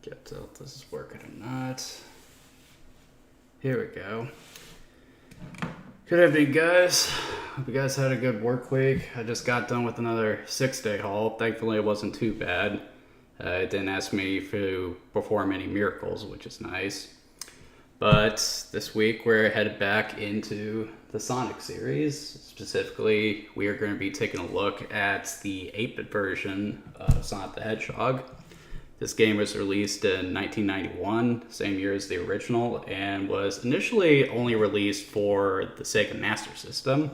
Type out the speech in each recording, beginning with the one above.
Get till this is working or not. Here we go. Good evening, guys. Hope you guys had a good work week. I just got done with another 6-day haul. Thankfully, it wasn't too bad. It didn't ask me to perform any miracles, which is nice. But this week, we're headed back into the Sonic series. Specifically, we are going to be taking a look at the 8-bit version of Sonic the Hedgehog. This game was released in 1991, same year as the original, and was initially only released for the Sega Master System.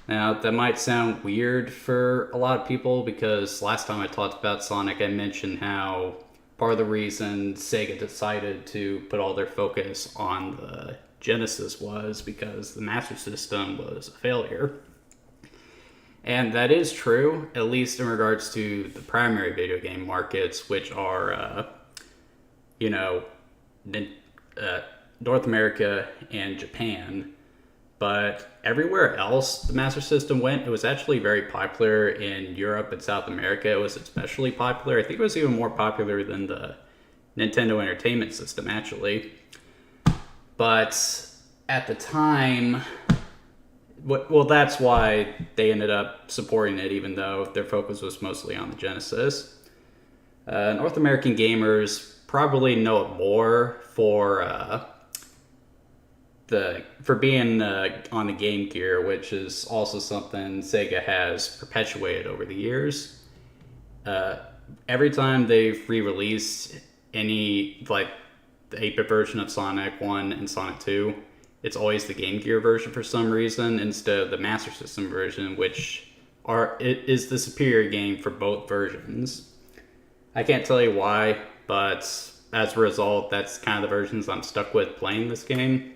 Now, that might sound weird for a lot of people because last time I talked about Sonic, I mentioned how part of the reason Sega decided to put all their focus on the Genesis was because the Master System was a failure. And that is true, at least in regards to the primary video game markets, which are, North America and Japan. But everywhere else the Master System went, it was actually very popular in Europe and South America. It was especially popular. I think it was even more popular than the Nintendo Entertainment System, actually. But at the time, well, that's why they ended up supporting it, even though their focus was mostly on the Genesis. North American gamers probably know it more for being on the Game Gear, which is also something Sega has perpetuated over the years. Every time they've re-released any, like, the 8-bit version of Sonic 1 and Sonic 2, it's always the Game Gear version for some reason instead of the Master System version, which is the superior game for both versions. I can't tell you why, but as a result, that's kind of the versions I'm stuck with playing this game.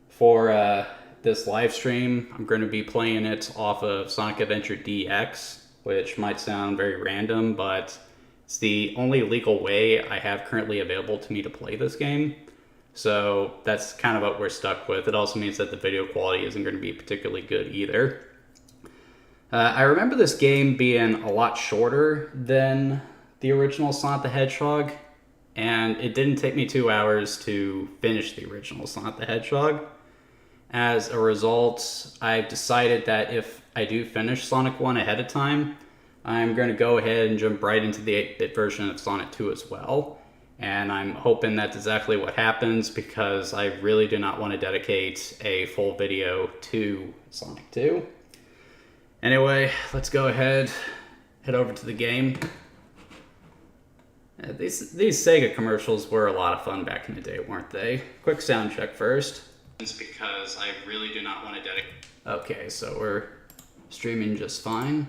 For this live stream, I'm going to be playing it off of Sonic Adventure DX, which might sound very random, but it's the only legal way I have currently available to me to play this game. So that's kind of what we're stuck with. It also means that the video quality isn't going to be particularly good either. I remember this game being a lot shorter than the original Sonic the Hedgehog, and it didn't take me 2 hours to finish the original Sonic the Hedgehog. As a result, I've decided that if I do finish Sonic 1 ahead of time, I'm going to go ahead and jump right into the 8-bit version of Sonic 2 as well. And I'm hoping that's exactly what happens because I really do not want to dedicate a full video to Sonic 2. Anyway, let's go ahead, head over to the game. These Sega commercials were a lot of fun back in the day, weren't they? Quick sound check first. It's because I really do not want to dedicate... Okay, so we're streaming just fine.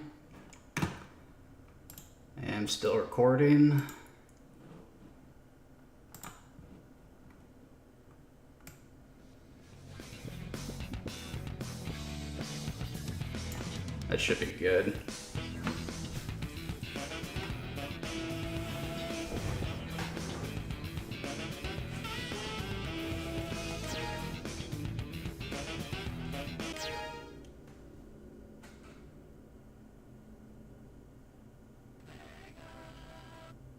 I'm still recording. That should be good.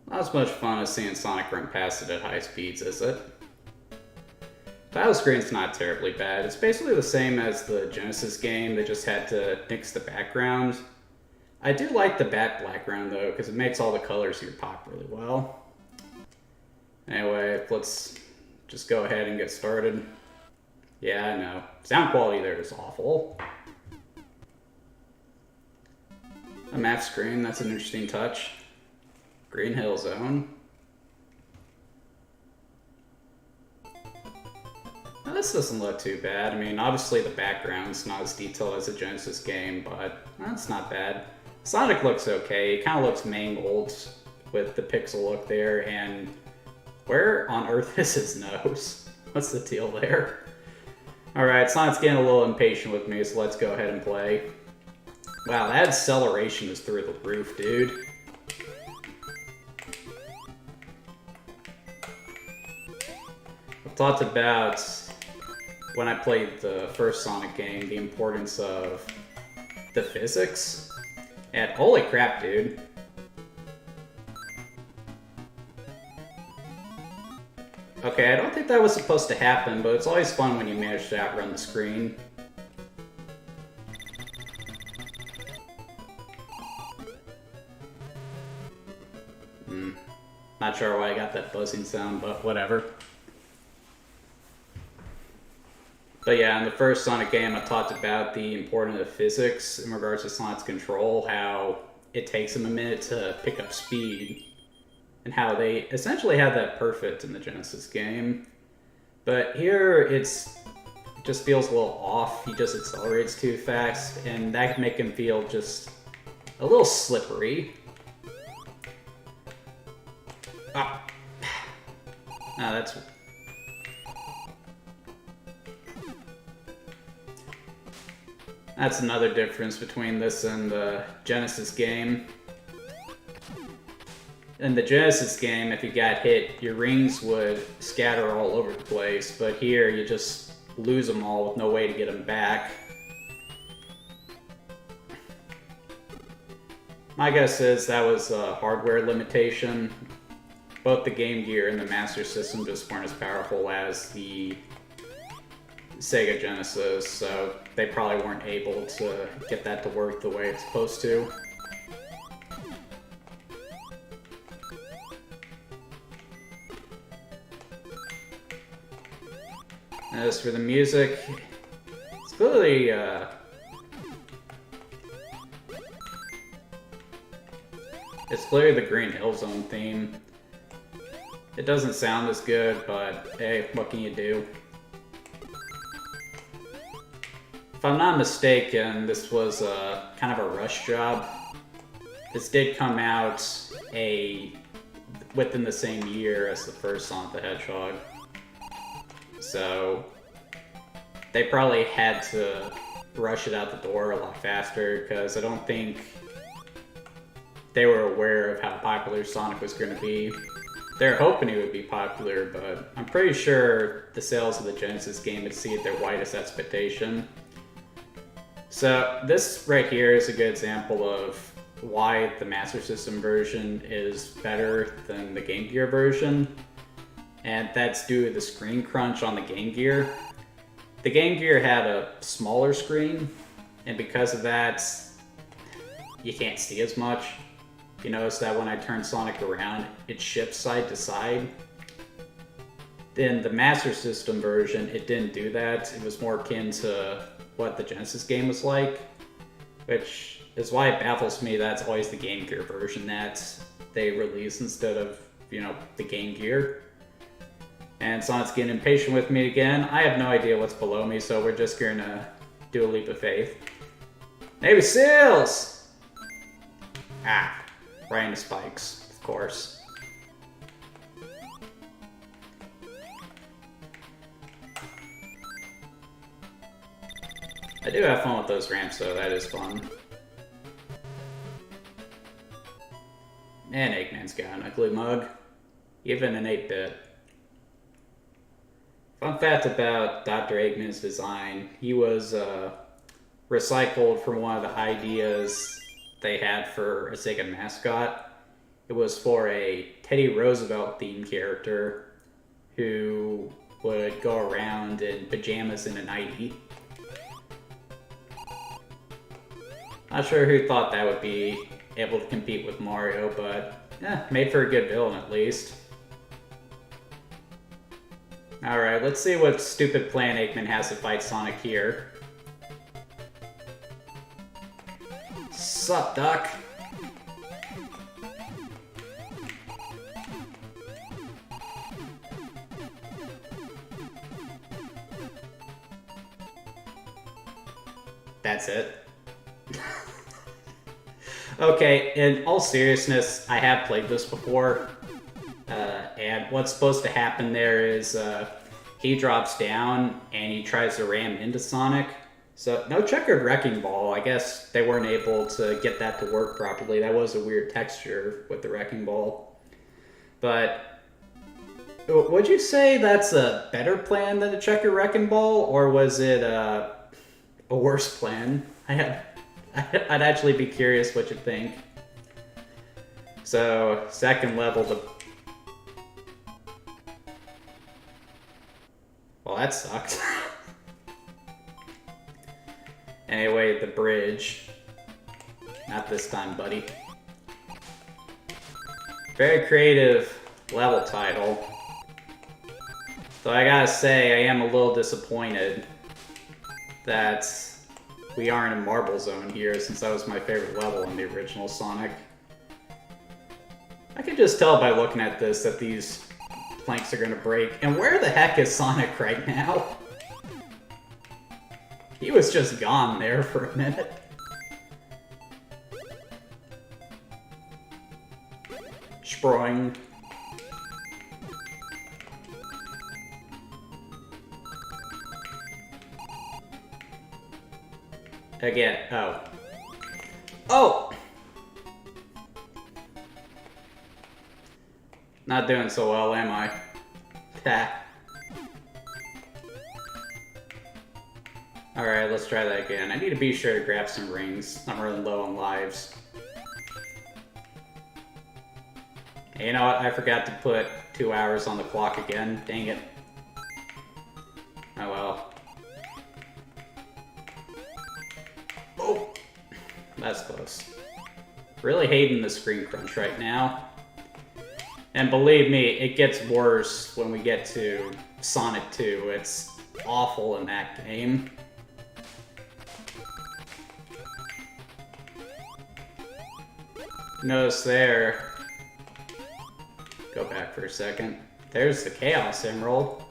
Not as much fun as seeing Sonic run past it at high speeds, is it? Title screen's not terribly bad. It's basically the same as the Genesis game. They just had to nix the background. I do like the background though, because it makes all the colors here pop really well. Anyway, let's just go ahead and get started. Yeah, I know. Sound quality there is awful. A map screen, that's an interesting touch. Green Hill Zone. Now, this doesn't look too bad. I mean, obviously the background's not as detailed as a Genesis game, but that's not bad. Sonic looks okay. It kind of looks mangled with the pixel look there, and where on earth is his nose? What's the deal there? Alright, Sonic's getting a little impatient with me, so let's go ahead and play. Wow, that acceleration is through the roof, dude. I've talked about, when I played the first Sonic game, the importance of the physics. And holy crap, dude. Okay, I don't think that was supposed to happen, but it's always fun when you manage to outrun the screen. Not sure why I got that buzzing sound, but whatever. But yeah, in the first Sonic game, I talked about the importance of physics in regards to Sonic's control, how it takes him a minute to pick up speed, and how they essentially have that perfect in the Genesis game. But here, it just feels a little off. He just accelerates too fast, and that can make him feel just a little slippery. Ah. Ah, that's another difference between this and the Genesis game. In the Genesis game, if you got hit, your rings would scatter all over the place, but here you just lose them all with no way to get them back. My guess is that was a hardware limitation. Both the Game Gear and the Master System just weren't as powerful as the Sega Genesis, so they probably weren't able to get that to work the way it's supposed to. As for the music, it's clearly the Green Hill Zone theme. It doesn't sound as good, but hey, what can you do? If I'm not mistaken, this was kind of a rush job. This did come out within the same year as the first Sonic the Hedgehog. So they probably had to rush it out the door a lot faster, because I don't think they were aware of how popular Sonic was going to be. They're hoping it would be popular, but I'm pretty sure the sales of the Genesis game exceeded their widest expectation. So this right here is a good example of why the Master System version is better than the Game Gear version. And that's due to the screen crunch on the Game Gear. The Game Gear had a smaller screen, and because of that, you can't see as much. You notice that when I turn Sonic around, it shifts side to side. In the Master System version, it didn't do that. It was more akin to what the Genesis game was like, which is why it baffles me that's always the Game Gear version that they release instead of, the Game Gear. And Sonic's getting impatient with me again. I have no idea what's below me, so we're just gonna do a leap of faith. Navy SEALs! Ah, right into spikes, of course. I do have fun with those ramps, though. That is fun. And Eggman's got an ugly mug. Even an 8-bit. Fun fact about Dr. Eggman's design, he was recycled from one of the ideas they had for a Sega mascot. It was for a Teddy Roosevelt themed character who would go around in pajamas and a nightie. Not sure who thought that would be able to compete with Mario, but made for a good villain at least. Alright, let's see what stupid plan Eggman has to fight Sonic here. Sup, Doc? That's it. Okay, in all seriousness, I have played this before. And what's supposed to happen there is he drops down and he tries to ram into Sonic. So no checkered wrecking ball. I guess they weren't able to get that to work properly. That was a weird texture with the wrecking ball. But would you say that's a better plan than the checkered wrecking ball, or was it a worse plan? I'd actually be curious what you think. So second level, Well, that sucked. Anyway, the bridge. Not this time, buddy. Very creative level title. So I gotta say, I am a little disappointed that we aren't in Marble Zone here, since that was my favorite level in the original Sonic. I can just tell by looking at this that these planks are gonna break. And where the heck is Sonic right now? He was just gone there for a minute. Sproing. Again, oh. Oh! Not doing so well, am I? Ha. Alright, let's try that again. I need to be sure to grab some rings. I'm running low on lives. Hey, you know what? I forgot to put 2 hours on the clock again. Dang it. Oh well. Oh! That's close. Really hating the screen crunch right now. And believe me, it gets worse when we get to Sonic 2. It's awful in that game. Notice there. Go back for a second. There's the Chaos Emerald.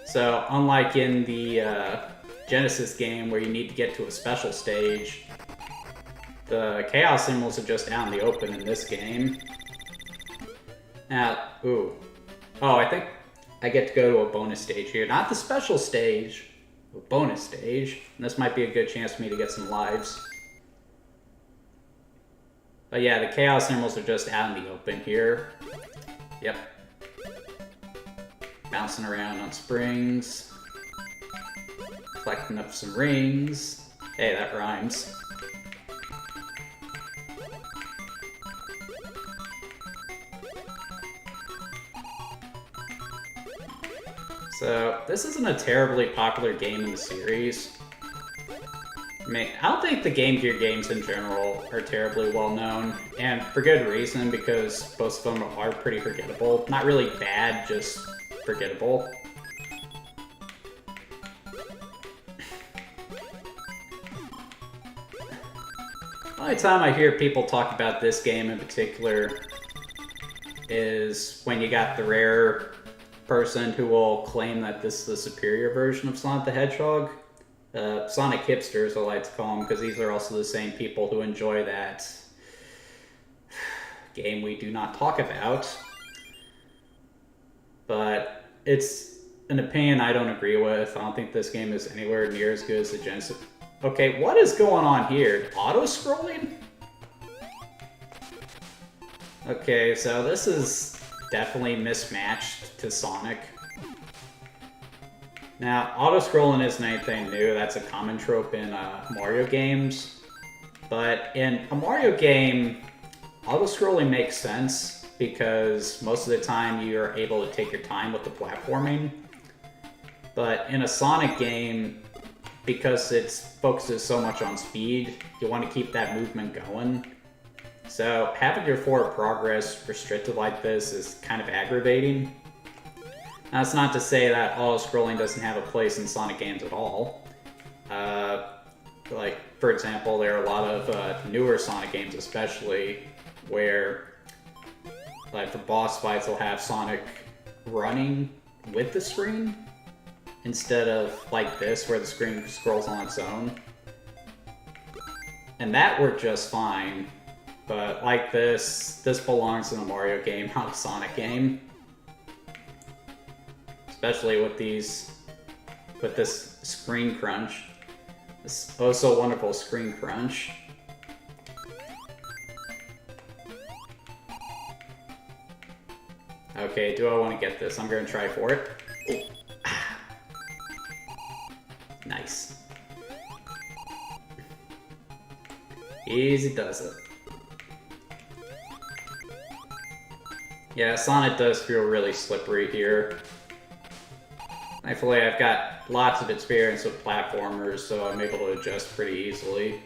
So, unlike in the Genesis game where you need to get to a special stage, the Chaos Emeralds are just out in the open in this game. Now, ooh. Oh, I think I get to go to a bonus stage here. Not the special stage, a bonus stage. And this might be a good chance for me to get some lives. But yeah, the Chaos Emeralds are just out in the open here. Yep. Bouncing around on springs. Collecting up some rings. Hey, that rhymes. So, this isn't a terribly popular game in the series. I mean, I don't think the Game Gear games in general are terribly well known, and for good reason, because most of them are pretty forgettable. Not really bad, just forgettable. The only time I hear people talk about this game in particular is when you got the rare person who will claim that this is the superior version of Sonic the Hedgehog. Sonic hipsters, I like to call them, because these are also the same people who enjoy that game we do not talk about. But it's an opinion I don't agree with. I don't think this game is anywhere near as good as the Genesis. Okay, what is going on here? Auto-scrolling? Okay, so this is definitely mismatched to Sonic. Now, auto-scrolling isn't anything new. That's a common trope in Mario games. But in a Mario game, auto-scrolling makes sense because most of the time you're able to take your time with the platforming. But in a Sonic game, because it focuses so much on speed, you want to keep that movement going. So having your forward progress restricted like this is kind of aggravating. Now, that's not to say that auto-scrolling doesn't have a place in Sonic games at all. Like, for example, there are a lot of newer Sonic games especially, where like the boss fights will have Sonic running with the screen, instead of like this, where the screen scrolls on its own. And that worked just fine, but like this belongs in a Mario game, not a Sonic game. Especially with this screen crunch. This oh so wonderful screen crunch. Okay, do I want to get this? I'm gonna try for it. Ooh. Nice. Easy does it. Yeah, Sonic does feel really slippery here. Thankfully, I've got lots of experience with platformers, so I'm able to adjust pretty easily.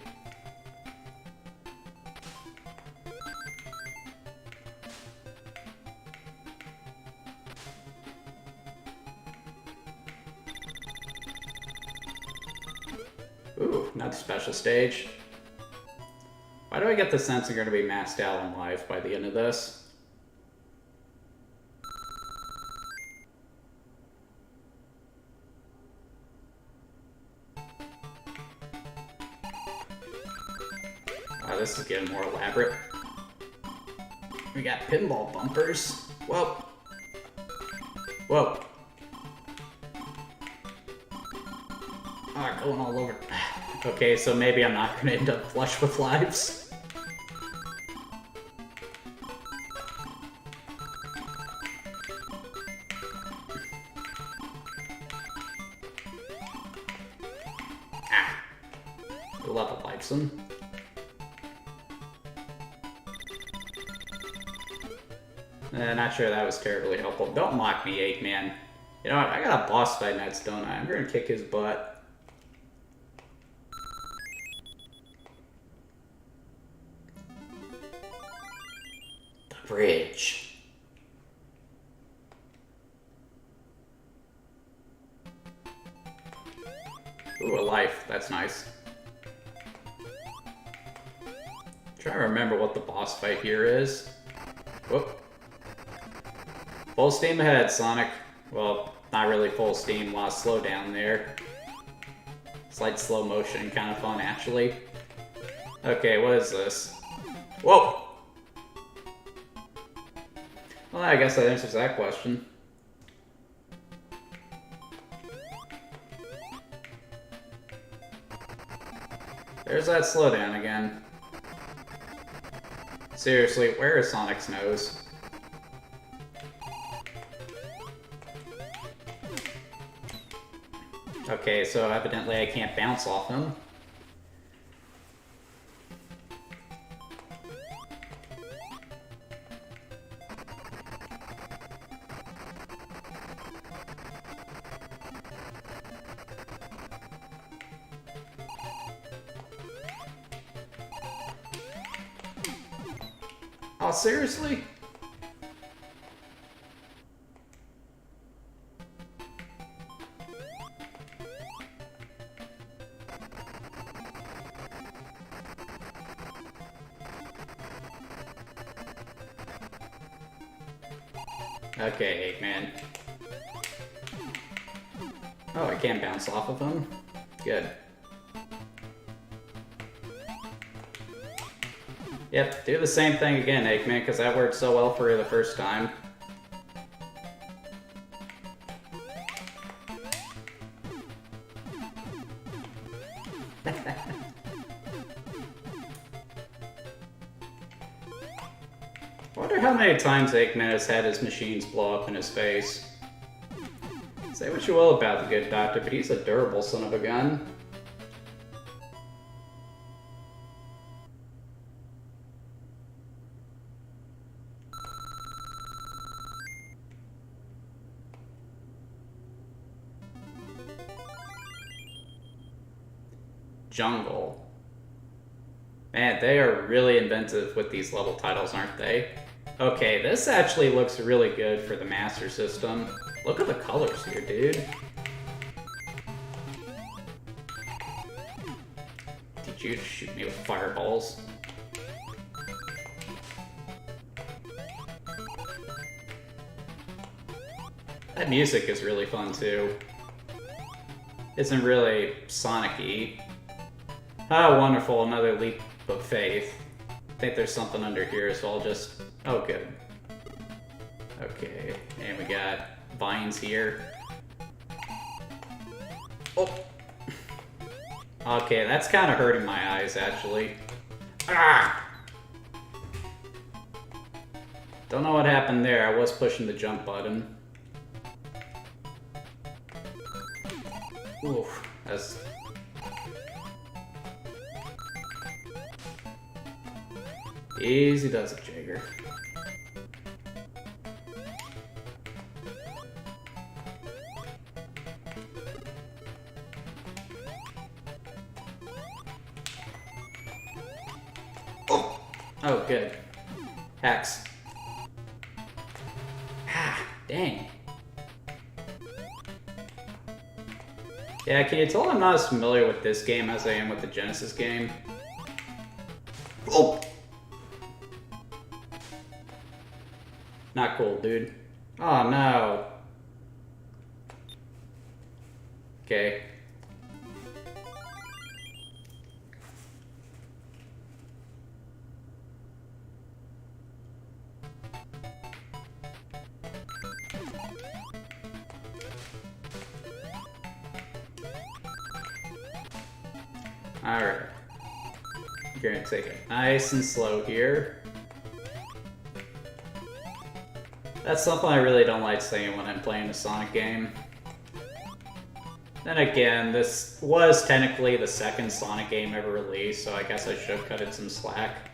Ooh, not a special stage. Why do I get the sense I'm going to be maxed out on life by the end of this? Oh, this is getting more elaborate. We got pinball bumpers. Whoa. Whoa. Ah, going all over. Okay, so maybe I'm not gonna end up flush with lives. Ah. We'll level lives him. Not sure that was terribly helpful. Don't mock me, Eggman. You know what? I got a boss fight next, don't I? I'm gonna kick his butt. Bridge. Ooh, a life. That's nice. Trying to remember what the boss fight here is. Whoop. Full steam ahead, Sonic. Well, not really full steam. While slow down there. Slight slow motion. Kind of fun, actually. Okay, what is this? Whoa! Well, I guess that answers that question. There's that slowdown again. Seriously, where is Sonic's nose? Okay, so evidently I can't bounce off him. Oh, seriously? Okay, Eggman. Oh, I can't bounce off of him? Good. Yep, do the same thing again, Eggman, because that worked so well for you the first time. Wonder how many times Eggman has had his machines blow up in his face. Say what you will about the good doctor, but he's a durable son of a gun. Jungle. Man, they are really inventive with these level titles, aren't they? Okay, this actually looks really good for the Master System. Look at the colors here, dude. Did you shoot me with fireballs? That music is really fun, too. Isn't really Sonic-y. Ah, wonderful, another leap of faith. I think there's something under here, so I'll just... Oh, good. Okay, and we got vines here. Oh! Okay, that's kind of hurting my eyes, actually. Ah! Don't know what happened there, I was pushing the jump button. Oof, that's... Easy does it, Jagger. Oh, good. Hex. Ah, dang. Yeah, can you tell I'm not as familiar with this game as I am with the Genesis game? Oh! Not cool, dude. Oh, no. Okay. Alright. You're gonna take it nice and slow here. That's something I really don't like saying when I'm playing a Sonic game. Then again, this was technically the second Sonic game ever released, so I guess I should have cut it some slack.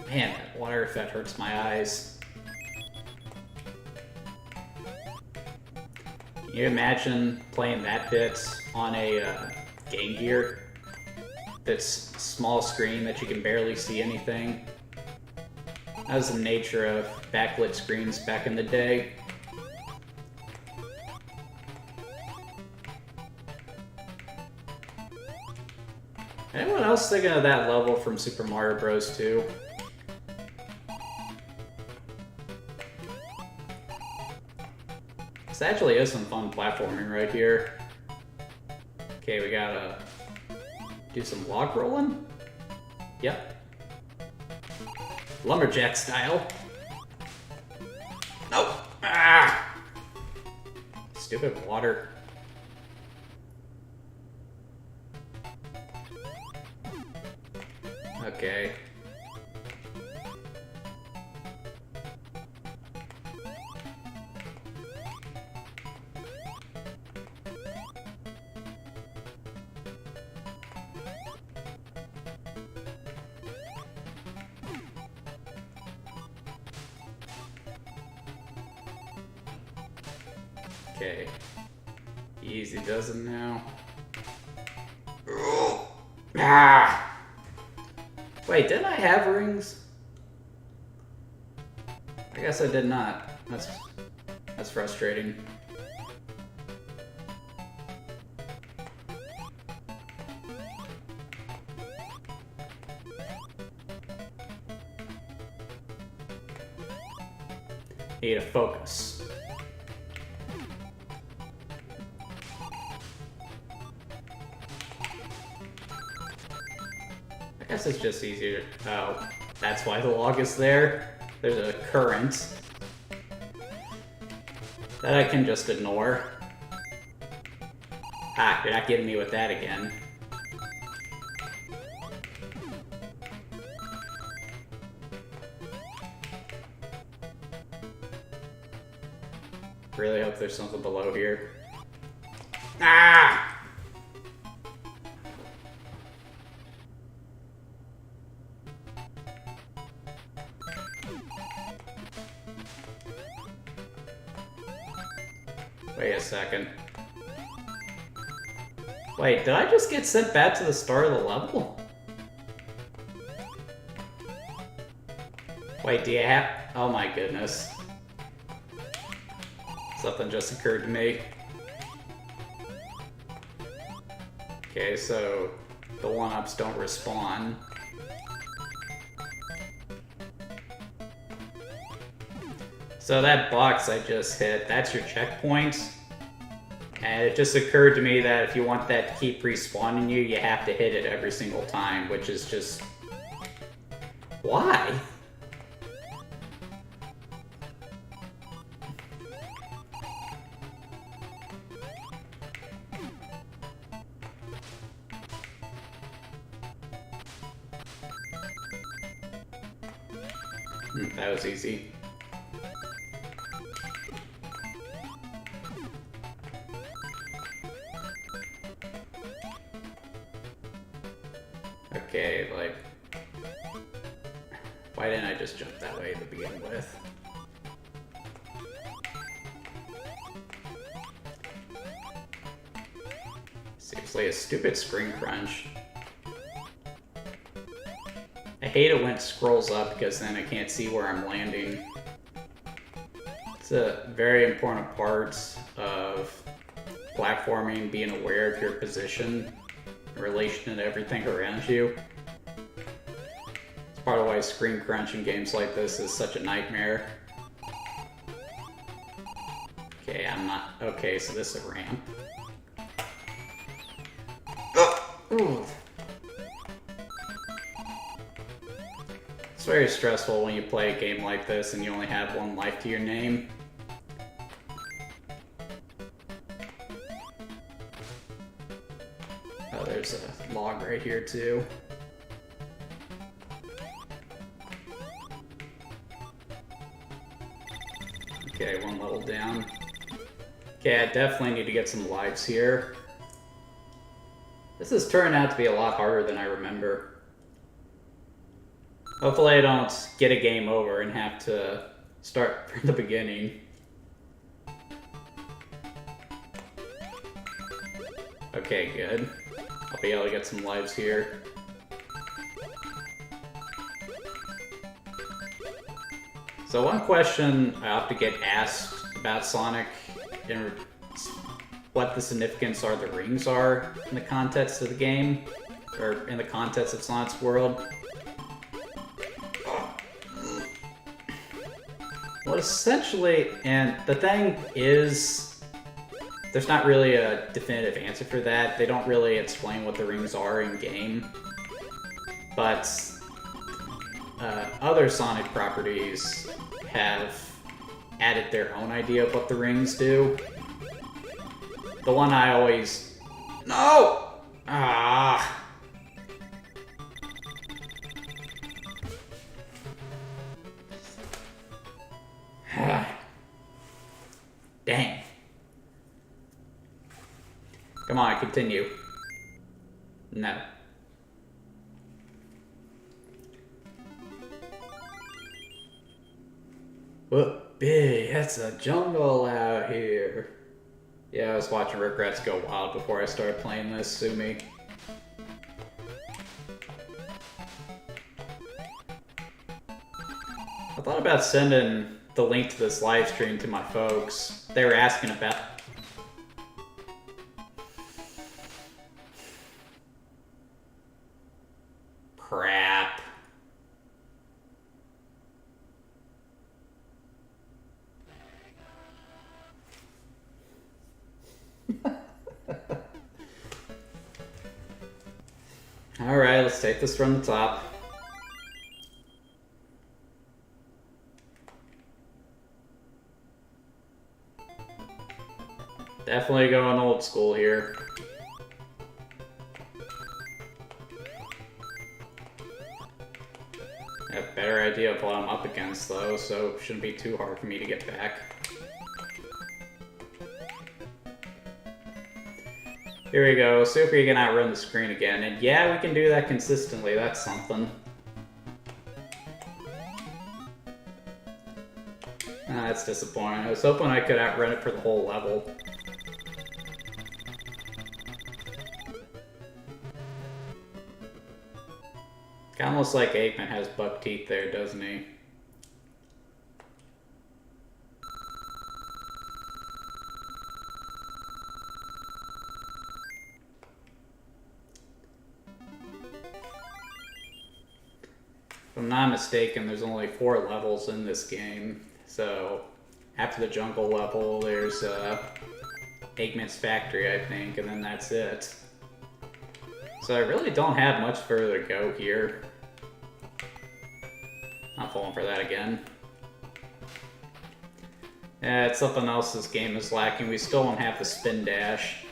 Man, that water effect hurts my eyes. Can you imagine playing that bit on a Game Gear? That's small screen that you can barely see anything. That was the nature of backlit screens back in the day. Anyone else thinking of that level from Super Mario Bros. 2? This actually is some fun platforming right here. Okay, we gotta do some log rolling? Yep. Lumberjack style. Nope. Ah! Stupid water. Okay. Okay. Easy does it now. Ah! Wait, didn't I have rings? I guess I did not. That's frustrating. Need to focus. I guess it's just easier. Oh, that's why the log is there. There's a current that I can just ignore. Ah, you're not getting me with that again. Really hope there's something below here. Ah! Wait a second. Wait, did I just get sent back to the start of the level? Wait, do you have... Oh my goodness. Something just occurred to me. Okay, so the 1-ups don't respawn. So that box I just hit, that's your checkpoint. And it just occurred to me that if you want that to keep respawning you, you have to hit it every single time, which is just... Why? That was easy. Okay, like... Why didn't I just jump that way to begin with? Seriously, a stupid screen crunch. I hate it when it scrolls up because then I can't see where I'm landing. It's a very important part of platforming, being aware of your position in relation to everything around you. It's part of why screen crunch in games like this is such a nightmare. Okay, I'm not... Okay, so this is a ramp. Ooh. It's very stressful when you play a game like this and you only have one life to your name. Oh, there's a log right here too. Okay, one level down. Okay, I definitely need to get some lives here. This is turning out to be a lot harder than I remember. Hopefully I don't get a game over and have to start from the beginning. Okay, good. I'll be able to get some lives here. So one question I often get asked about Sonic and what the significance of the rings are in the context of the game, or in the context of Sonic's world. Well, essentially, and the thing is, there's not really a definitive answer for that. They don't really explain what the rings are in-game. But other Sonic properties have added their own idea of what the rings do. The one I always... No! Ah! Dang. Come on, continue. No. Whoopee, that's a jungle out here. Yeah, I was watching Regrets go wild before I started playing this, sue me. I thought about sending the link to this live stream to my folks. They were asking about... Crap. Alright, let's take this from the top. Definitely going old school here. I have a better idea of what I'm up against though, so it shouldn't be too hard for me to get back. Here we go, see if we can outrun the screen again, and yeah, we can do that consistently, that's something. Ah, that's disappointing. I was hoping I could outrun it for the whole level. Kinda almost like Eggman has buck teeth there, doesn't he? If I'm not mistaken, there's only 4 levels in this game. So, after the jungle level, there's Eggman's factory, I think, and then that's it. So I really don't have much further to go here. Not falling for that again. Yeah, it's something else this game is lacking. We still don't have the spin dash.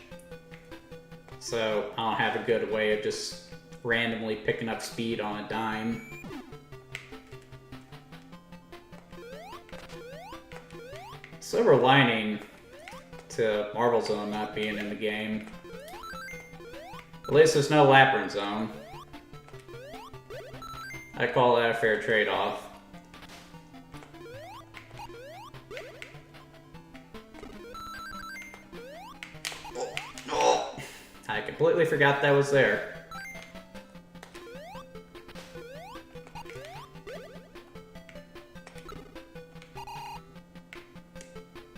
So I don't have a good way of just randomly picking up speed on a dime. Silver lining to Marvel Zone not being in the game. At least there's no Labyrinth Zone. I call that a fair trade-off. I completely forgot that was there.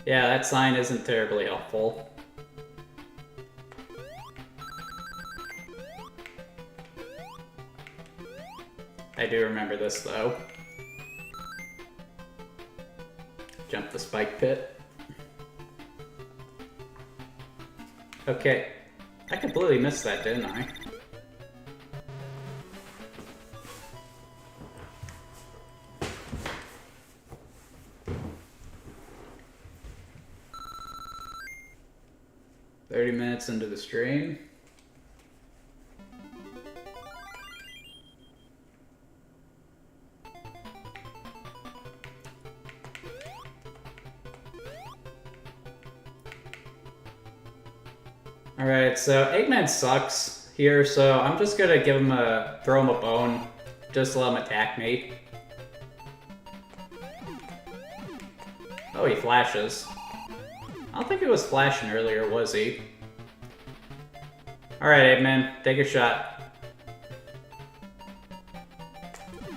Yeah, that sign isn't terribly helpful. I do remember this, though. Jump the spike pit. Okay. I completely missed that, didn't I? Minutes into the stream. Alright, so Eggman sucks here, so I'm just gonna throw him a bone, just to let him attack me. Oh, he flashes. I don't think he was flashing earlier, was he? Alright, Eggman, take a shot.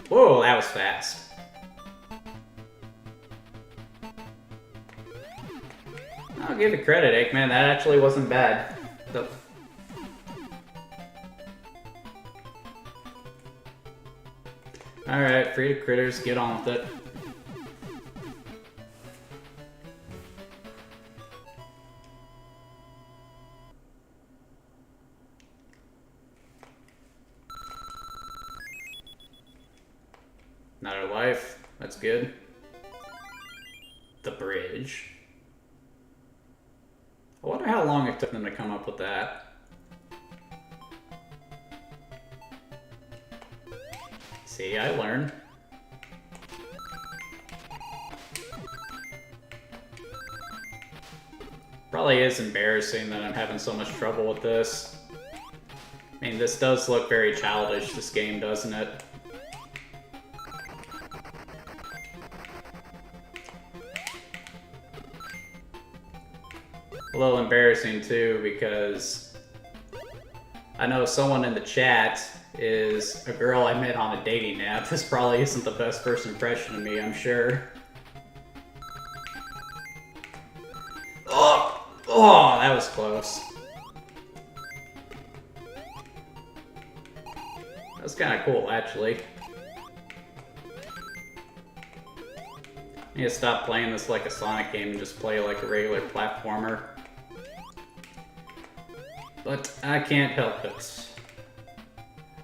Whoa, that was fast. I'll give you credit, Eggman, that actually wasn't bad. Alright, free to critters, get on with it. Another life, that's good. The bridge. I wonder how long it took them to come up with that. See, I learned. Probably is embarrassing that I'm having so much trouble with this. I mean, this does look very childish, this game, doesn't it? A little embarrassing too, because I know someone in the chat is a girl I met on a dating app. This probably isn't the best first impression of me, I'm sure. Oh, that was close. That was kind of cool, actually. I need to stop playing this like a Sonic game and just play like a regular platformer. But I can't help it.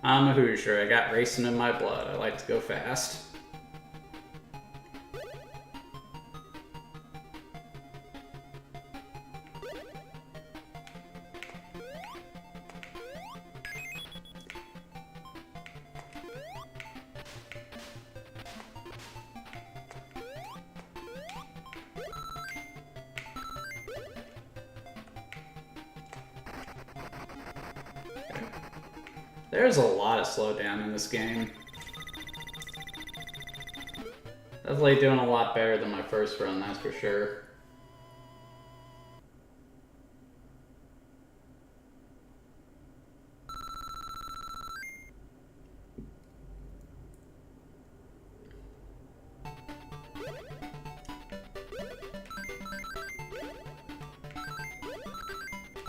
I'm a Hoosier. I got racing in my blood. I like to go fast. There's a lot of slowdown in this game. Definitely doing a lot better than my first run, that's for sure.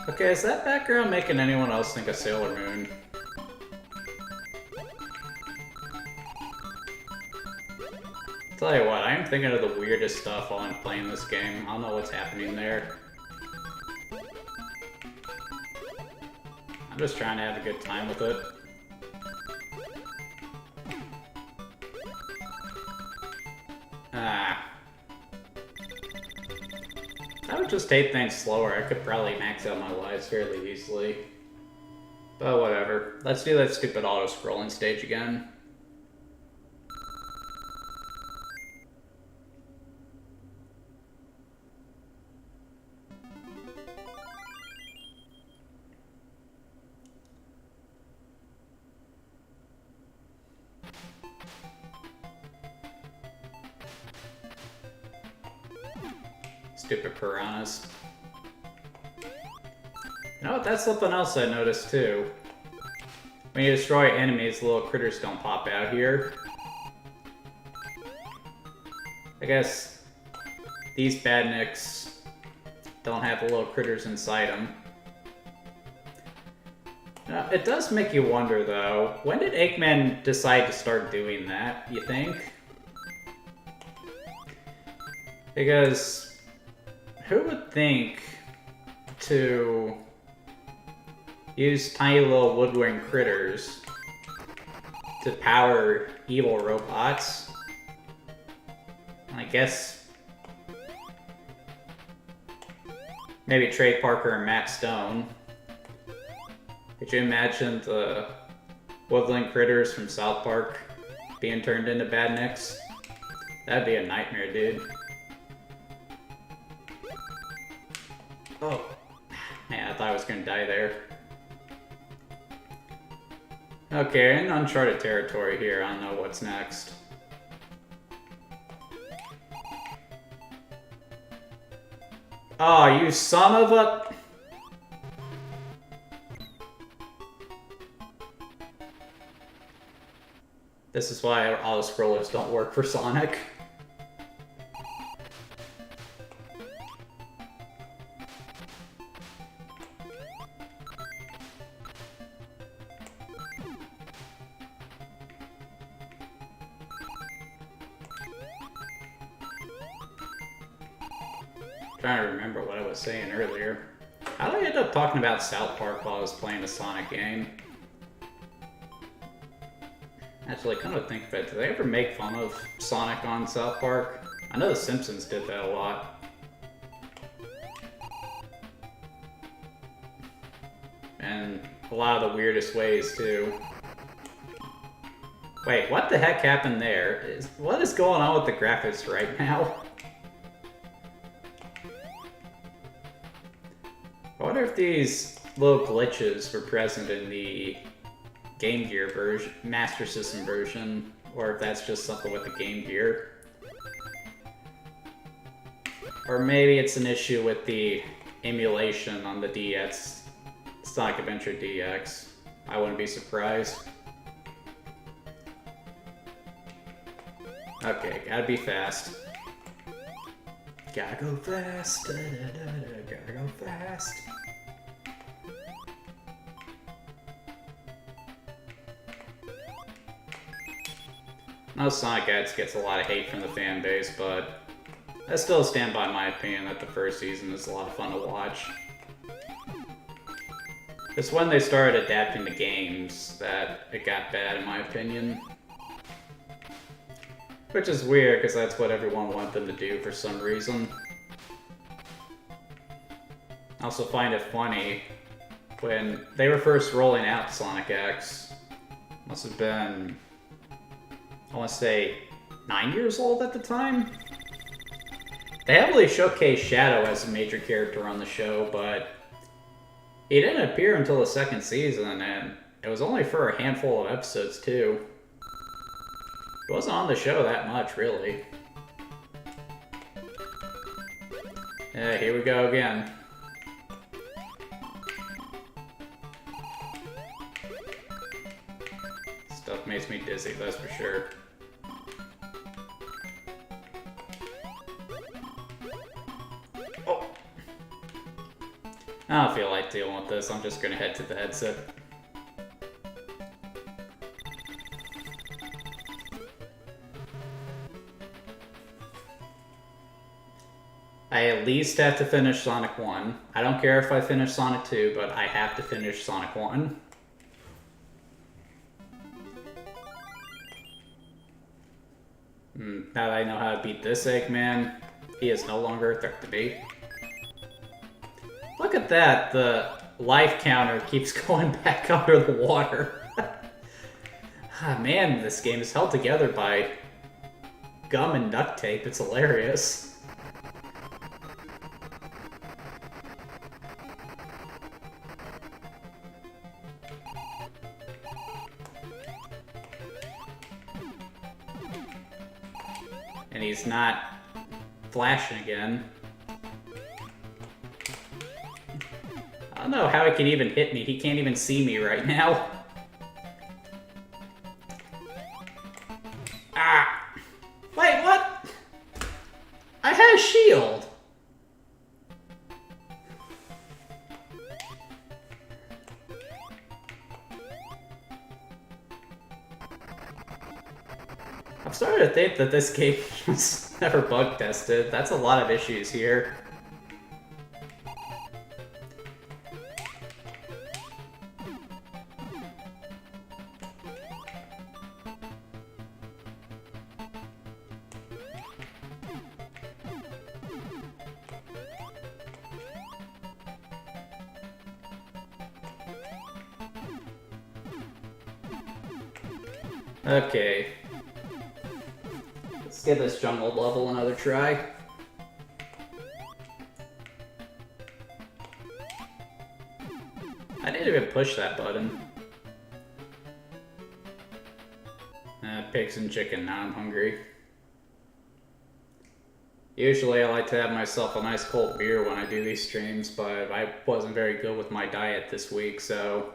Okay, is that background making anyone else think of Sailor Moon? Tell you what, I am thinking of the weirdest stuff while I'm playing this game. I don't know what's happening there. I'm just trying to have a good time with it. I would just take things slower. I could probably max out my lives fairly easily. But whatever. Let's do that stupid auto-scrolling stage again. Stupid piranhas. You know what, that's something else I noticed too. When you destroy enemies, the little critters don't pop out here. I guess these badniks don't have the little critters inside them. Now, it does make you wonder, though, when did Eggman decide to start doing that, you think? Because who would think to use tiny little woodwind critters to power evil robots? I guess maybe Trey Parker and Matt Stone. Could you imagine the woodland critters from South Park being turned into badniks? That'd be a nightmare, dude. Oh, man, I thought I was gonna die there. Okay, in uncharted territory here, I don't know what's next. Oh, you son of a... This is why auto-scrollers don't work for Sonic. Trying to remember what I was saying earlier. How did I end up talking about South Park while I was playing a Sonic game? Actually, come to think of it, did they ever make fun of Sonic on South Park? I know The Simpsons did that a lot. And a lot of the weirdest ways, too. Wait, what the heck happened there? What is going on with the graphics right now? I wonder if these little glitches were present in the Game Gear version, Master System version, or if that's just something with the Game Gear. Or maybe it's an issue with the emulation on the DX, Sonic Adventure DX. I wouldn't be surprised. Okay, gotta be fast. Gotta go fast, gotta go fast. Now Sonic X gets a lot of hate from the fan base, but I still stand by my opinion that the first season is a lot of fun to watch. It's when they started adapting the games that it got bad, in my opinion. Which is weird, because that's what everyone wanted them to do for some reason. I also find it funny, when they were first rolling out Sonic X, must have been, I want to say, 9 years old at the time? They heavily showcased Shadow as a major character on the show, but he didn't appear until the second season, and it was only for a handful of episodes, too. He wasn't on the show that much, really. Yeah, here we go again. Stuff makes me dizzy, that's for sure. Oh! I don't feel like dealing with this, I'm just gonna head to the headset. I at least have to finish Sonic 1. I don't care if I finish Sonic 2, but I have to finish Sonic 1. Now that I know how to beat this Eggman, he is no longer a threat to me. Look at that, the life counter keeps going back under the water. Ah, man, this game is held together by gum and duct tape, it's hilarious. And he's not flashing again. I don't know how he can even hit me. He can't even see me right now. Ah! Wait, what? I had a shield! think that this game was never bug tested. That's a lot of issues here. Okay. Let's give this jungle level another try. I didn't even push that button. Pigs and chicken, now I'm hungry. Usually I like to have myself a nice cold beer when I do these streams, but I wasn't very good with my diet this week, so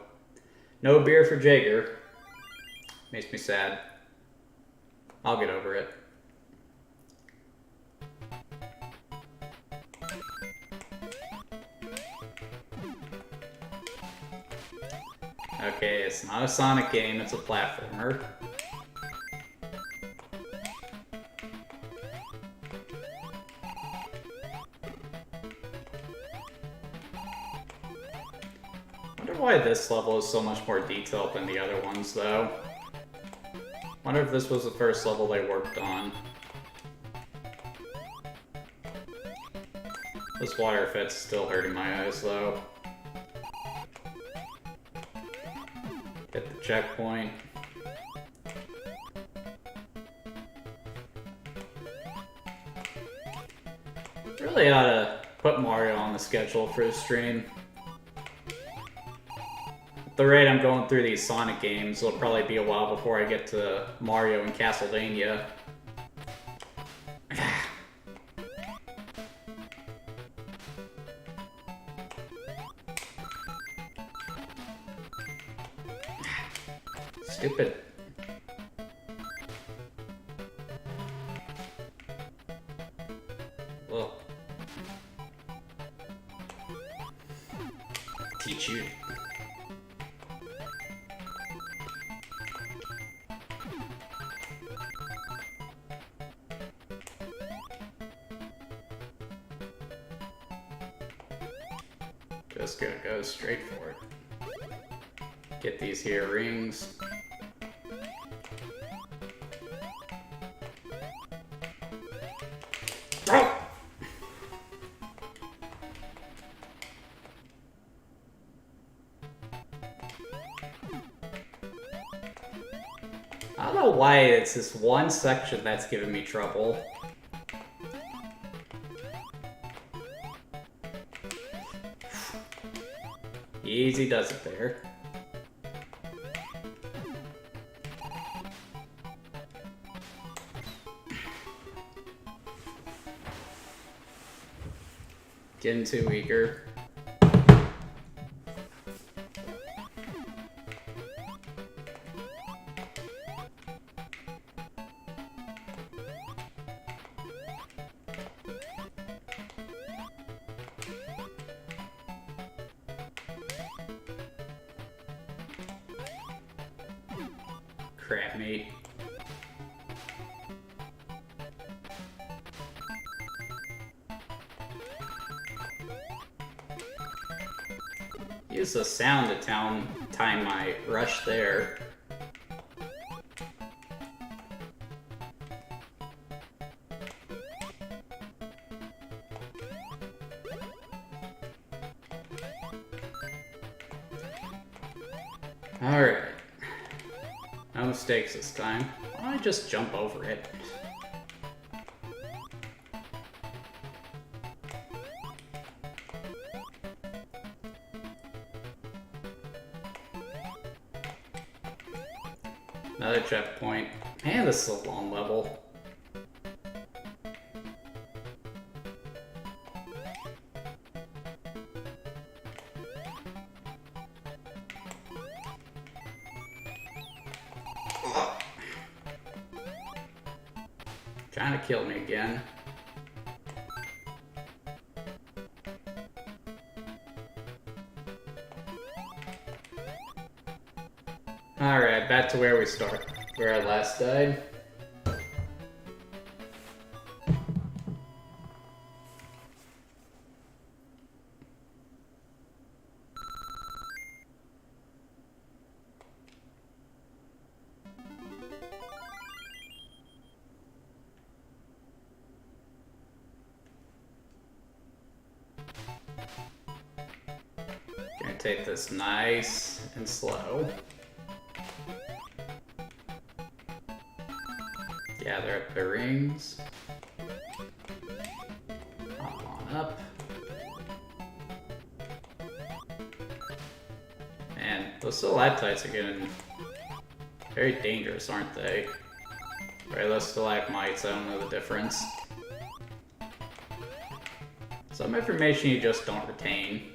no beer for Jaeger. Makes me sad. I'll get over it. Okay, it's not a Sonic game, it's a platformer. I wonder why this level is so much more detailed than the other ones, though. Wonder if this was the first level they worked on. This water effect's still hurting my eyes, though. Hit the checkpoint. Really ought to put Mario on the schedule for the stream. At the rate I'm going through these Sonic games, it'll probably be a while before I get to Mario and Castlevania. Stupid. Well. Teach you. Just gonna go straight for it. Get these here rings. Oh! I don't know why it's this one section that's giving me trouble. Easy does it there. Getting too eager. Crap, mate. Use the sound to time my rush there. Alright. No mistakes this time. Why don't I just jump over it? Another checkpoint. Man, this is a long level. Trying to kill me again. Alright, back to where we start. Where I last died. take this nice and slow. Gather up the rings. Hop on up. Man, those stalactites are getting very dangerous, aren't they? Or those stalagmites, I don't know the difference. Some information you just don't retain.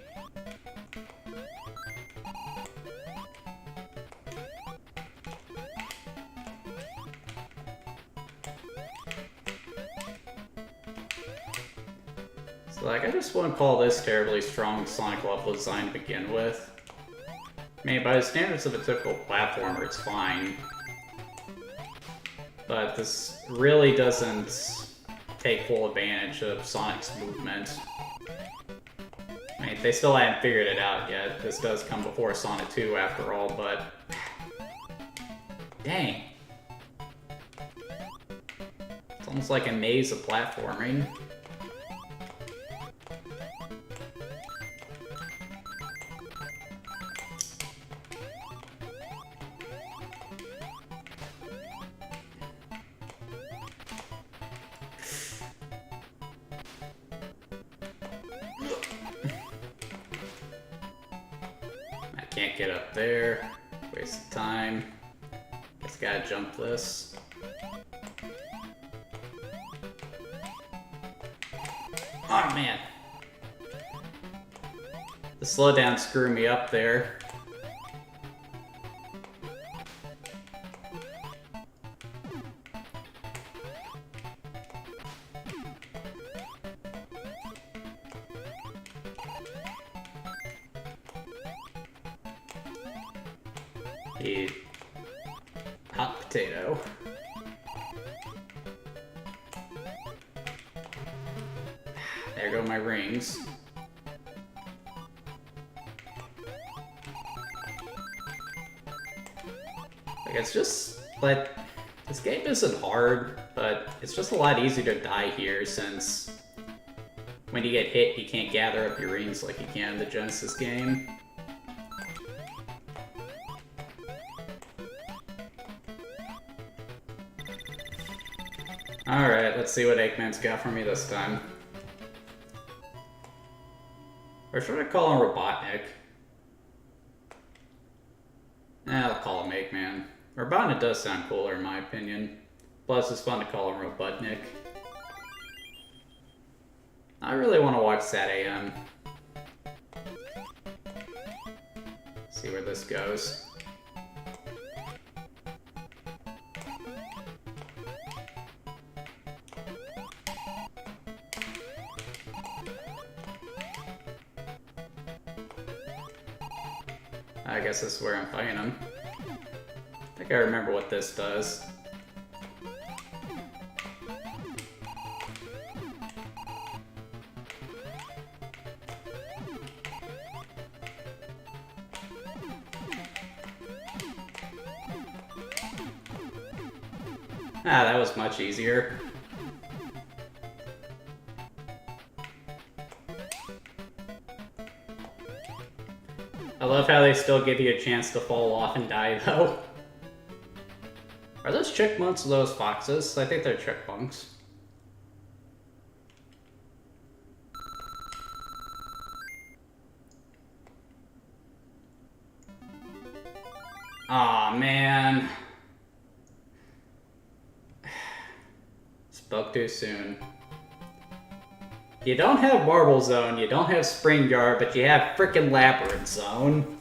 So like, I just wouldn't call this terribly strong Sonic level design to begin with. I mean, by the standards of a typical platformer, it's fine. But this really doesn't take full advantage of Sonic's movement. I mean, they still haven't figured it out yet. This does come before Sonic 2 after all, but... Dang. It's almost like a maze of platforming. Can't get up there. Waste of time. Just gotta jump this. Oh man. The slowdown screwed me up there. The hot potato. There go my rings. Like, it's just, like, this game isn't hard, but it's just a lot easier to die here since when you get hit, you can't gather up your rings like you can in the Genesis game. Alright, let's see what Eggman's got for me this time. Or should I call him Robotnik? I'll call him Eggman. Robotnik does sound cooler in my opinion. Plus it's fun to call him Robotnik. I really want to watch Sat AM. See where this goes. I guess this is where I'm fighting him. I think I remember what this does. Ah, that was much easier. I love how they still give you a chance to fall off and die, though. Are those chipmunks or those foxes? I think they're chipmunks. Aw, man. Spoke too soon. You don't have Marble Zone, you don't have Spring Yard, but you have frickin' Labyrinth Zone.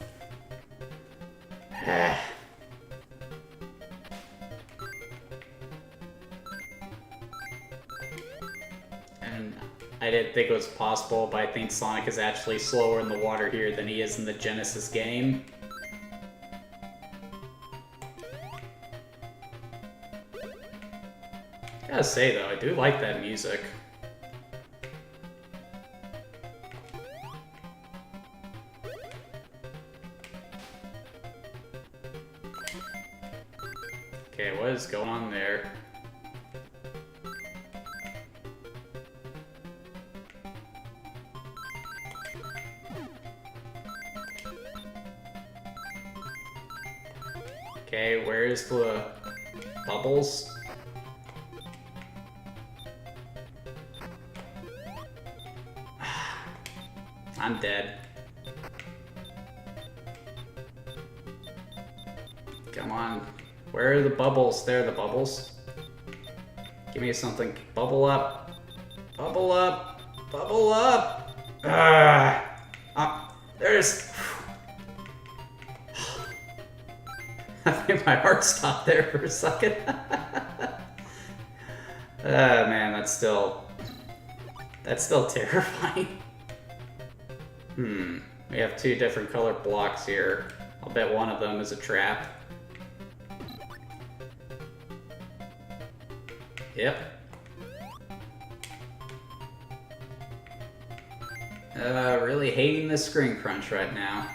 And I didn't think it was possible, but I think Sonic is actually slower in the water here than he is in the Genesis game. Gotta say though, I do like that music. Okay, what is going on there? Okay, where's the bubbles? I'm dead. Come on. Where are the bubbles? There are the bubbles. Give me something. Bubble up. Bubble up. Bubble up. There's... I think my heart stopped there for a second. Man, that's still terrifying. We have two different colored blocks here. I'll bet one of them is a trap. Yep. Really hating this screen crunch right now.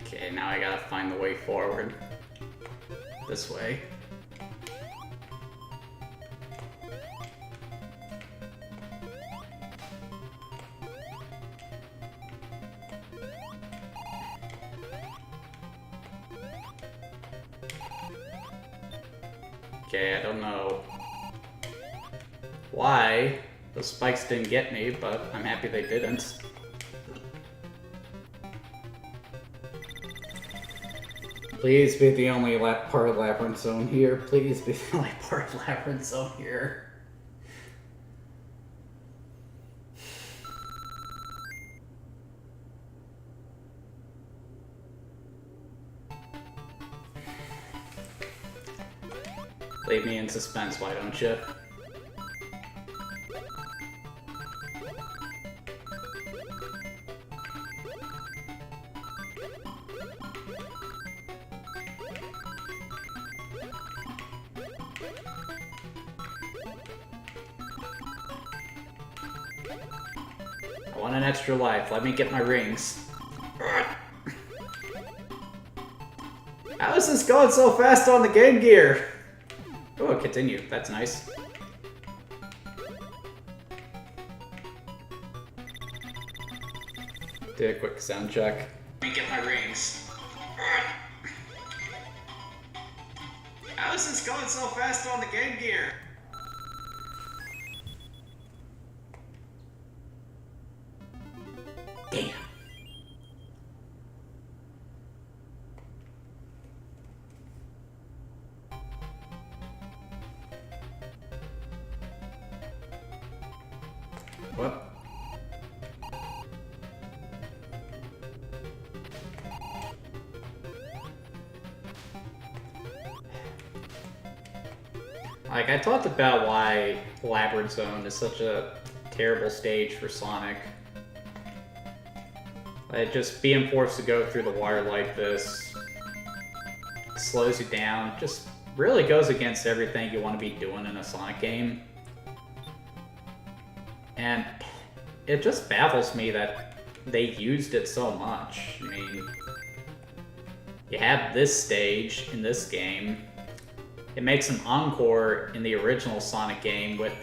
Okay, now I gotta find the way forward. This way. Okay, I don't know why the spikes didn't get me, but I'm happy they didn't. Please be the only part of Labyrinth Zone here. Please be the only part of Labyrinth Zone here. Leave me in suspense, why don't you? I want an extra life. Let me get my rings. How is this going so fast on the Game Gear? Oh, continue. That's nice. Do a quick sound check. Let me get my rings. How is this going so fast on the Game Gear? Damn. What? Like, I talked about why Labyrinth Zone is such a terrible stage for Sonic. Like, just being forced to go through the water like this slows you down, just really goes against everything you want to be doing in a Sonic game. And it just baffles me that they used it so much. I mean, you have this stage in this game. It makes an encore in the original Sonic game with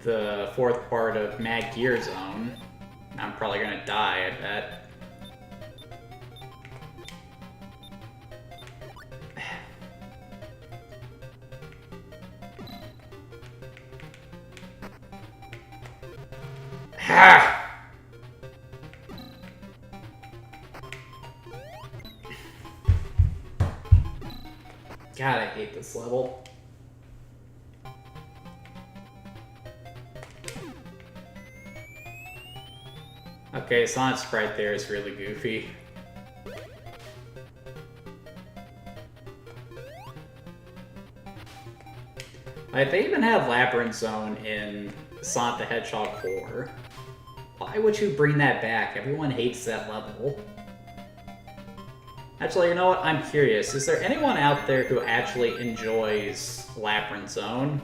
the fourth part of Mad Gear Zone. I'm probably gonna die, I bet. God, I hate this level. Okay, Sonic's sprite there is really goofy. Like, they even have Labyrinth Zone in Sonic the Hedgehog 4. Why would you bring that back? Everyone hates that level. Actually, you know what? I'm curious. Is there anyone out there who actually enjoys Labyrinth Zone?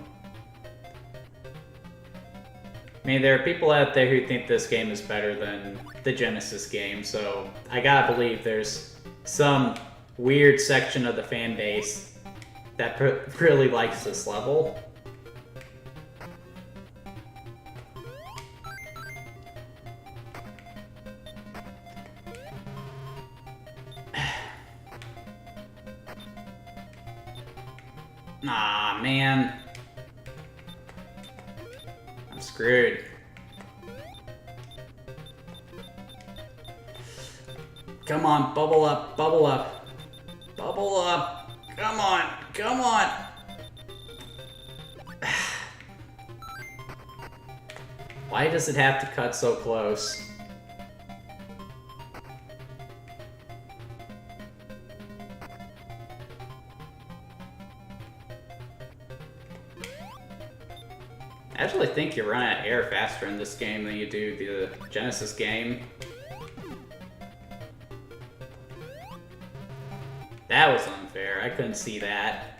I mean, there are people out there who think this game is better than the Genesis game, so I gotta believe there's some weird section of the fan base that really likes this level. Aw, man. I'm screwed. Come on, bubble up, bubble up. Bubble up. Come on, come on. Why does it have to cut so close? I actually think you run out of air faster in this game than you do the Genesis game. That was unfair. I couldn't see that.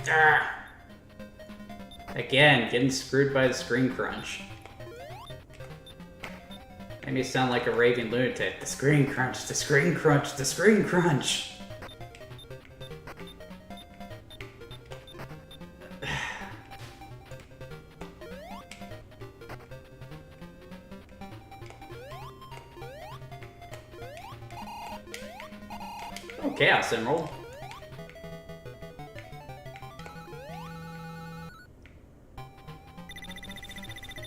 Arrgh. Again, getting screwed by the screen crunch. Made me sound like a raving lunatic. The screen crunch, the screen crunch, the screen crunch! Oh, Chaos Emerald.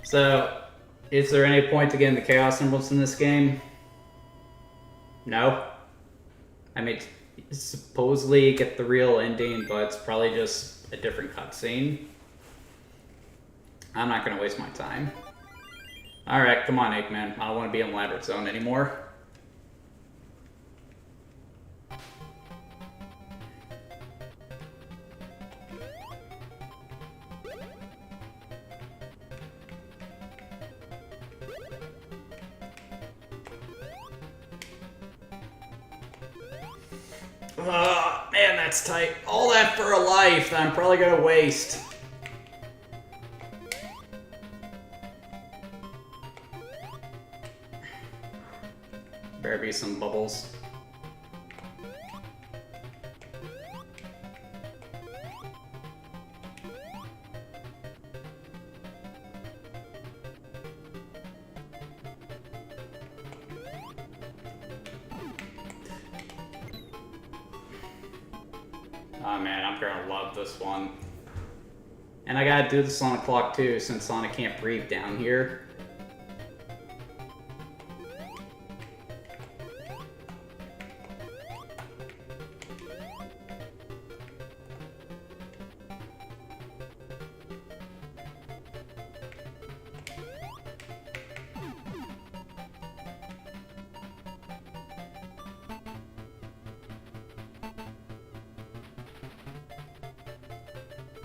So, is there any point to getting the Chaos Emeralds in this game? No. I mean, supposedly you get the real ending, but it's probably just a different cutscene. I'm not gonna waste my time. Alright, come on, Eggman. I don't want to be in Labyrinth Zone anymore. Oh, man, that's tight. All that for a life that I'm probably gonna waste. Better be some bubbles. Oh man, I'm gonna love this one. And I gotta do the Sonic clock too, since Sonic can't breathe down here.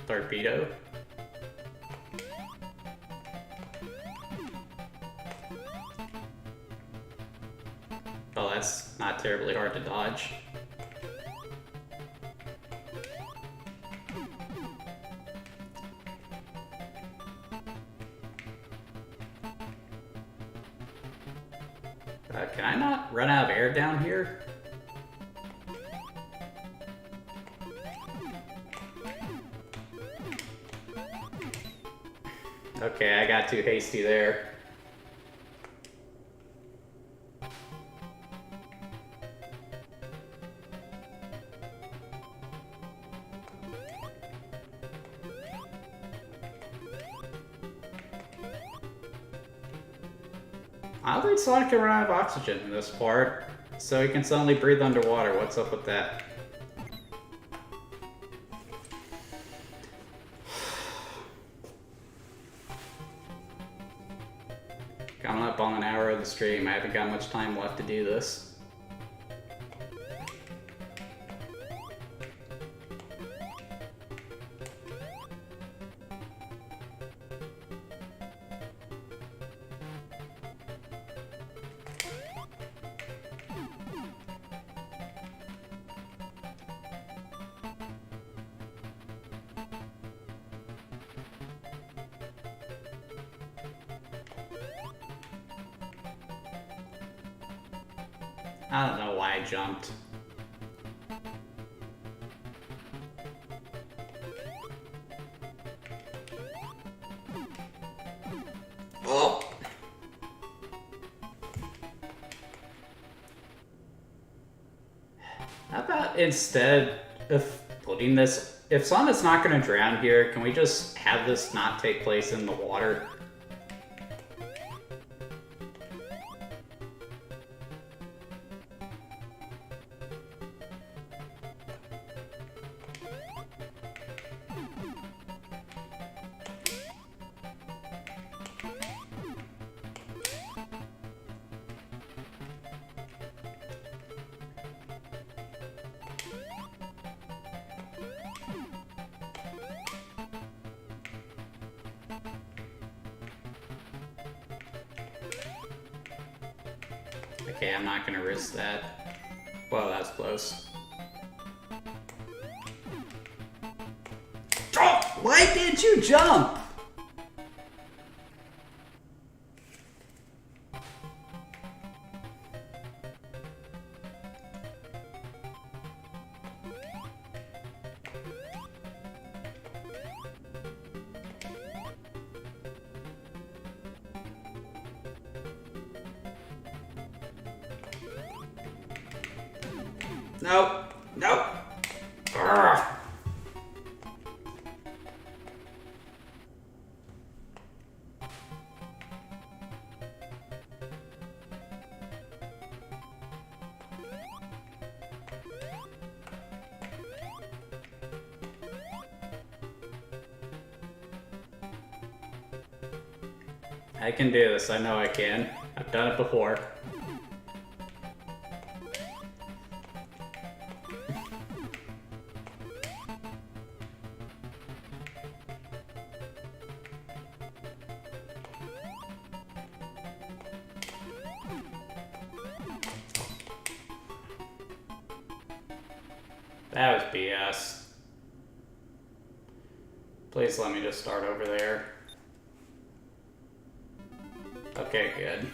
Torpedo. Oh, that's not terribly hard to dodge. Can I not run out of air down here? Okay, I got too hasty there. I don't think Sonic can run out of oxygen in this part, so he can suddenly breathe underwater. What's up with that? Coming up on an hour of the stream, I haven't got much time left to do this. I don't know why I jumped. Oh! How about instead of putting this... If Sonic's not going to drown here, can we just have this not take place in the water? Okay, I'm not gonna risk that. Whoa, that's close. Oh, why did you jump? Nope. Nope. Urgh. I can do this. I know I can. I've done it before. That was BS. Please let me just start over there. Okay, good.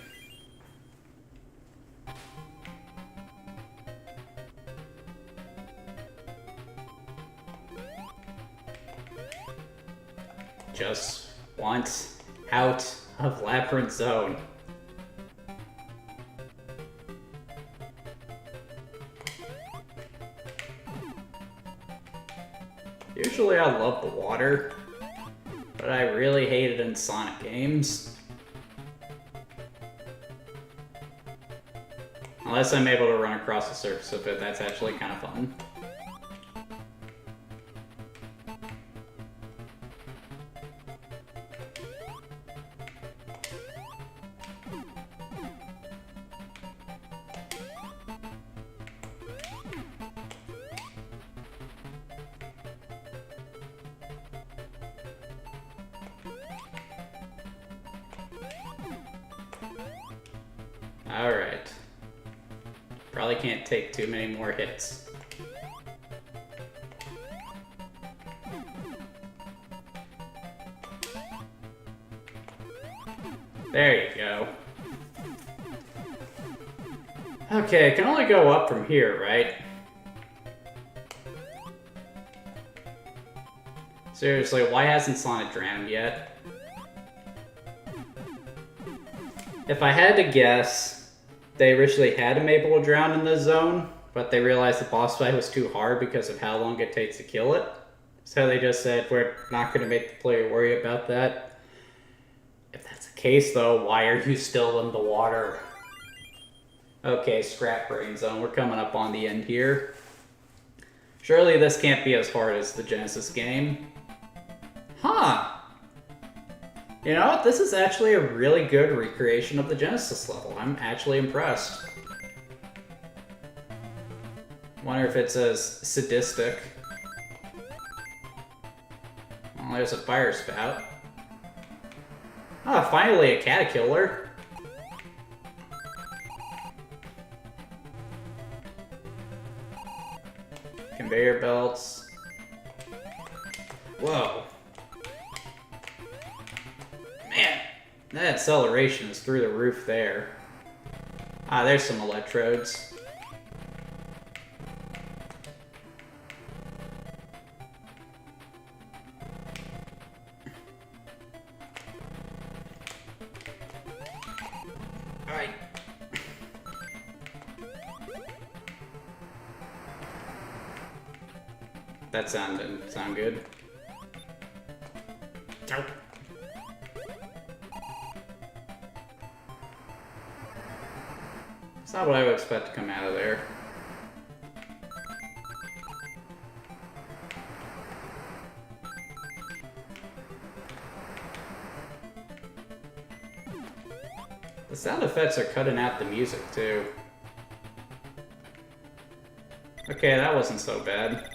Just once out of Labyrinth Zone. Usually I love the water, but I really hate it in Sonic games. Unless I'm able to run across the surface of it, that's actually kind of fun. Alright. Probably can't take too many more hits. There you go. Okay, it can only go up from here, right? Seriously, why hasn't Sonic drowned yet? If I had to guess, they originally had him able to drown in this zone, but they realized the boss fight was too hard because of how long it takes to kill it. So they just said, we're not going to make the player worry about that. If that's the case, though, why are you still in the water? Okay, Scrap Brain Zone, we're coming up on the end here. Surely this can't be as hard as the Genesis game. Huh. You know what? This is actually a really good recreation of the Genesis level. I'm actually impressed. Wonder if it's as sadistic. Well, there's a fire spout. Ah, finally a caterpillar. Conveyor belts. Whoa. Man, that acceleration is through the roof there. Ah, there's some electrodes. That didn't sound good. Nope. It's not what I would expect to come out of there. The sound effects are cutting out the music, too. Okay, that wasn't so bad.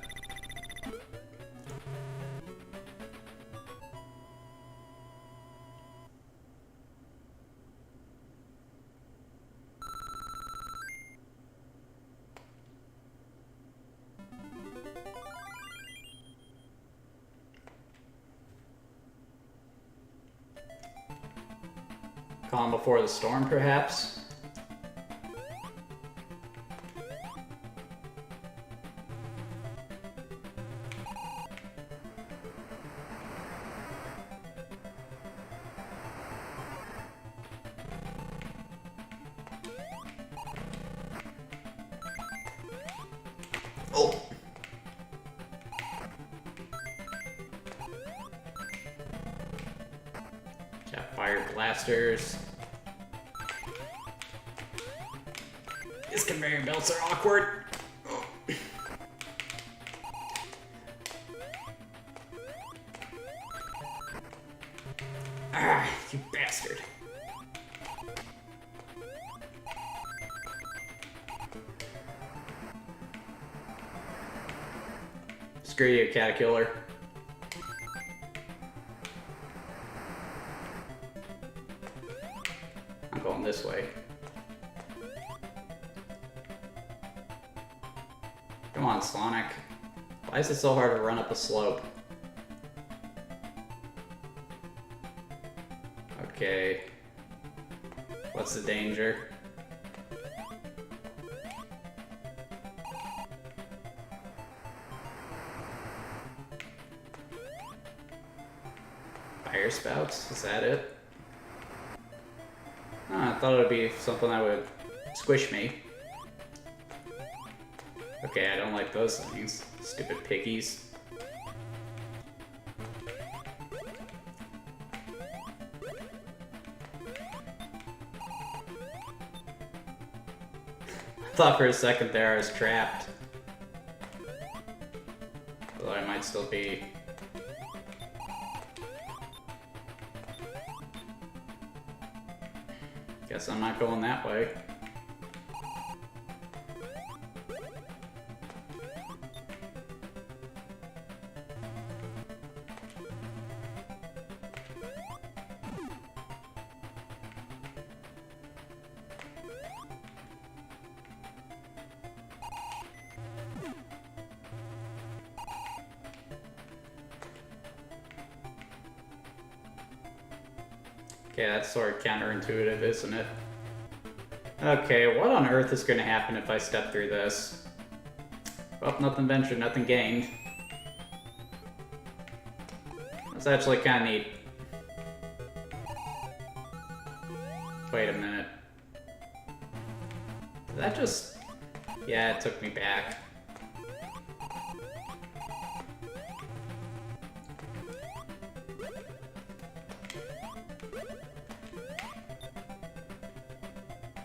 Calm before the storm, perhaps? Oh! Got fire blasters. These conveyor belts are awkward. Oh. Ah, you bastard. Screw you, Caterpillar. I'm going this way. Come on, Sonic. Why is it so hard to run up a slope? Okay. What's the danger? Fire spouts? Is that it? Oh, I thought it would be something that would squish me. Okay, I don't like those things. Stupid piggies. I thought for a second there I was trapped. Although I might still be. Guess I'm not going that way. Okay, that's sort of counterintuitive, isn't it? Okay, what on earth is going to happen if I step through this? Well, nothing ventured, nothing gained. That's actually kind of neat. Wait a minute. Did that just... Yeah, it took me back.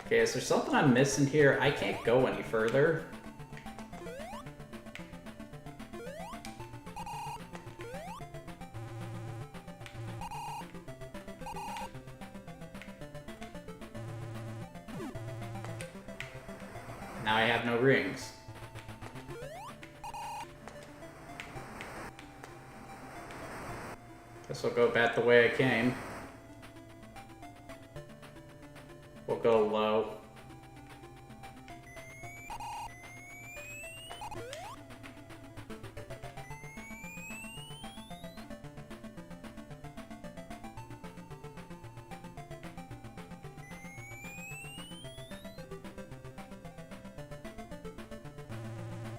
Okay, is there something I'm missing here? I can't go any further. Now I have no rings. Guess I'll go back the way I came. We'll go low.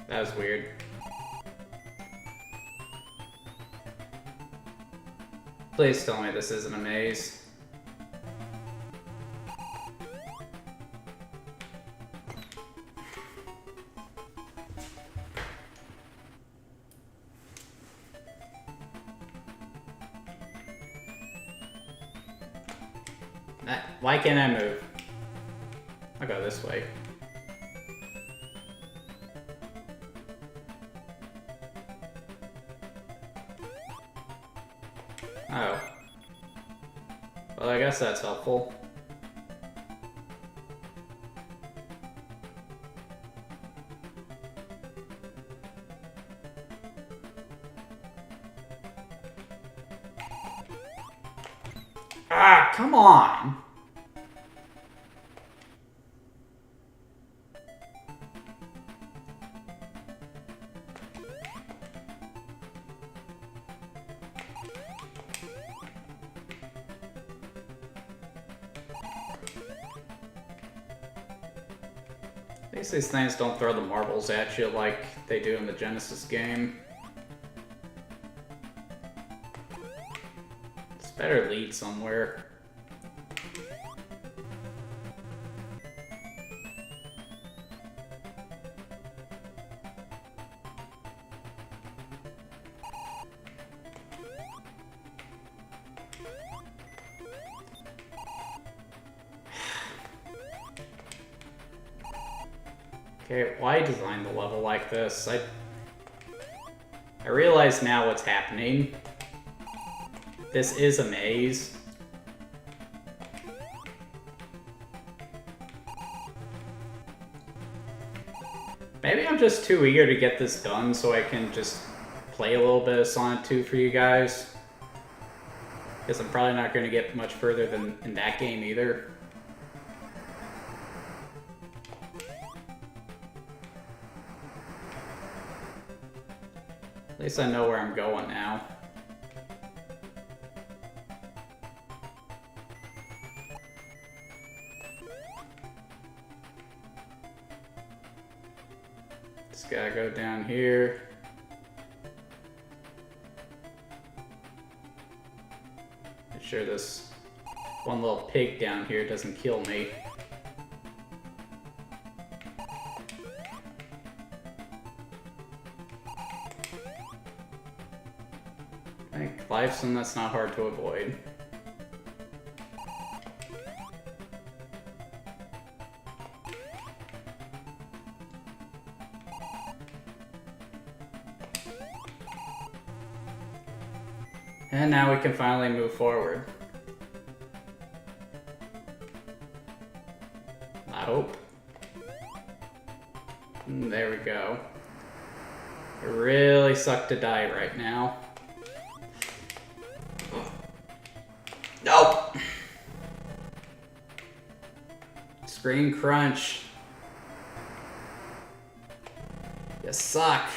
That was weird. Please tell me this isn't a maze. Why can't I move? I'll go this way. Oh. Well, I guess that's helpful. Ah, come on! At least these things don't throw the marbles at you like they do in the Genesis game. It's better lead somewhere. Okay, why design the level like this? I realize now what's happening. This is a maze. Maybe I'm just too eager to get this done so I can just play a little bit of Sonic 2 for you guys. Because I'm probably not going to get much further than in that game either. At least I know where I'm going now. Just gotta go down here. Make sure this one little pig down here doesn't kill me. Life's one that's not hard to avoid. And now we can finally move forward. I hope. There we go. It really sucks to die right now. Nope. Screen crunch. You suck.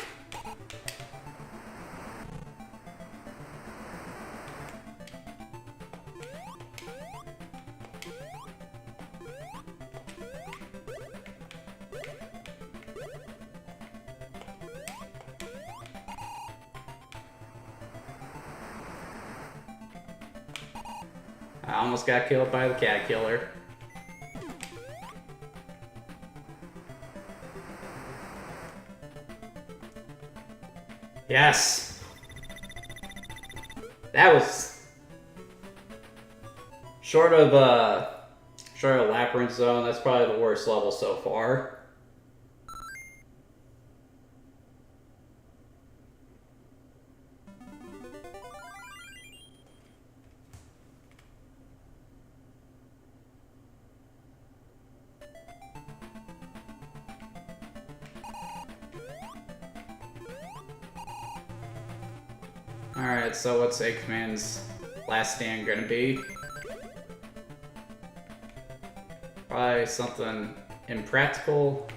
I almost got killed by the cat killer. Yes! That was short of Labyrinth Zone, that's probably the worst level so far. Alright, so what's Eggman's last stand gonna be? Probably something impractical.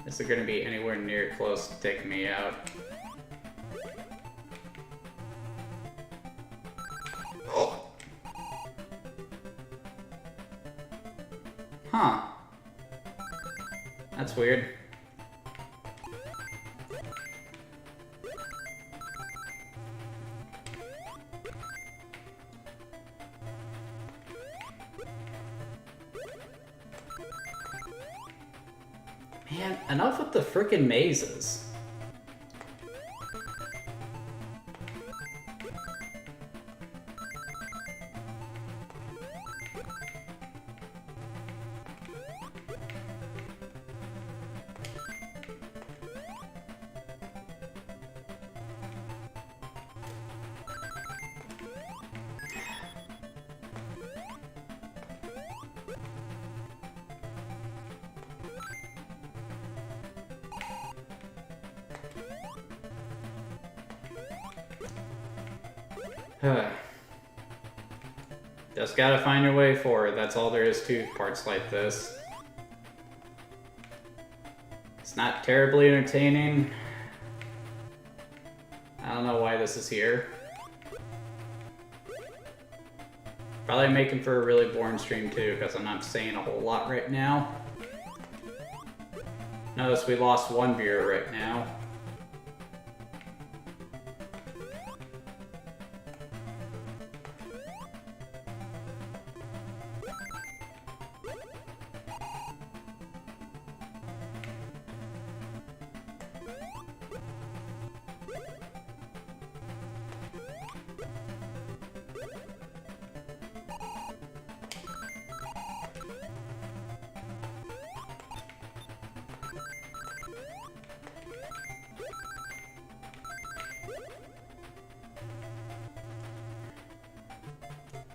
Is it gonna be anywhere near close to taking me out? Oh. Huh. That's weird. Man, enough with the frickin' mazes. Just gotta find your way forward. That's all there is to parts like this. It's not terribly entertaining. I don't know why this is here. Probably making for a really boring stream too, because I'm not saying a whole lot right now. Notice we lost one viewer right now.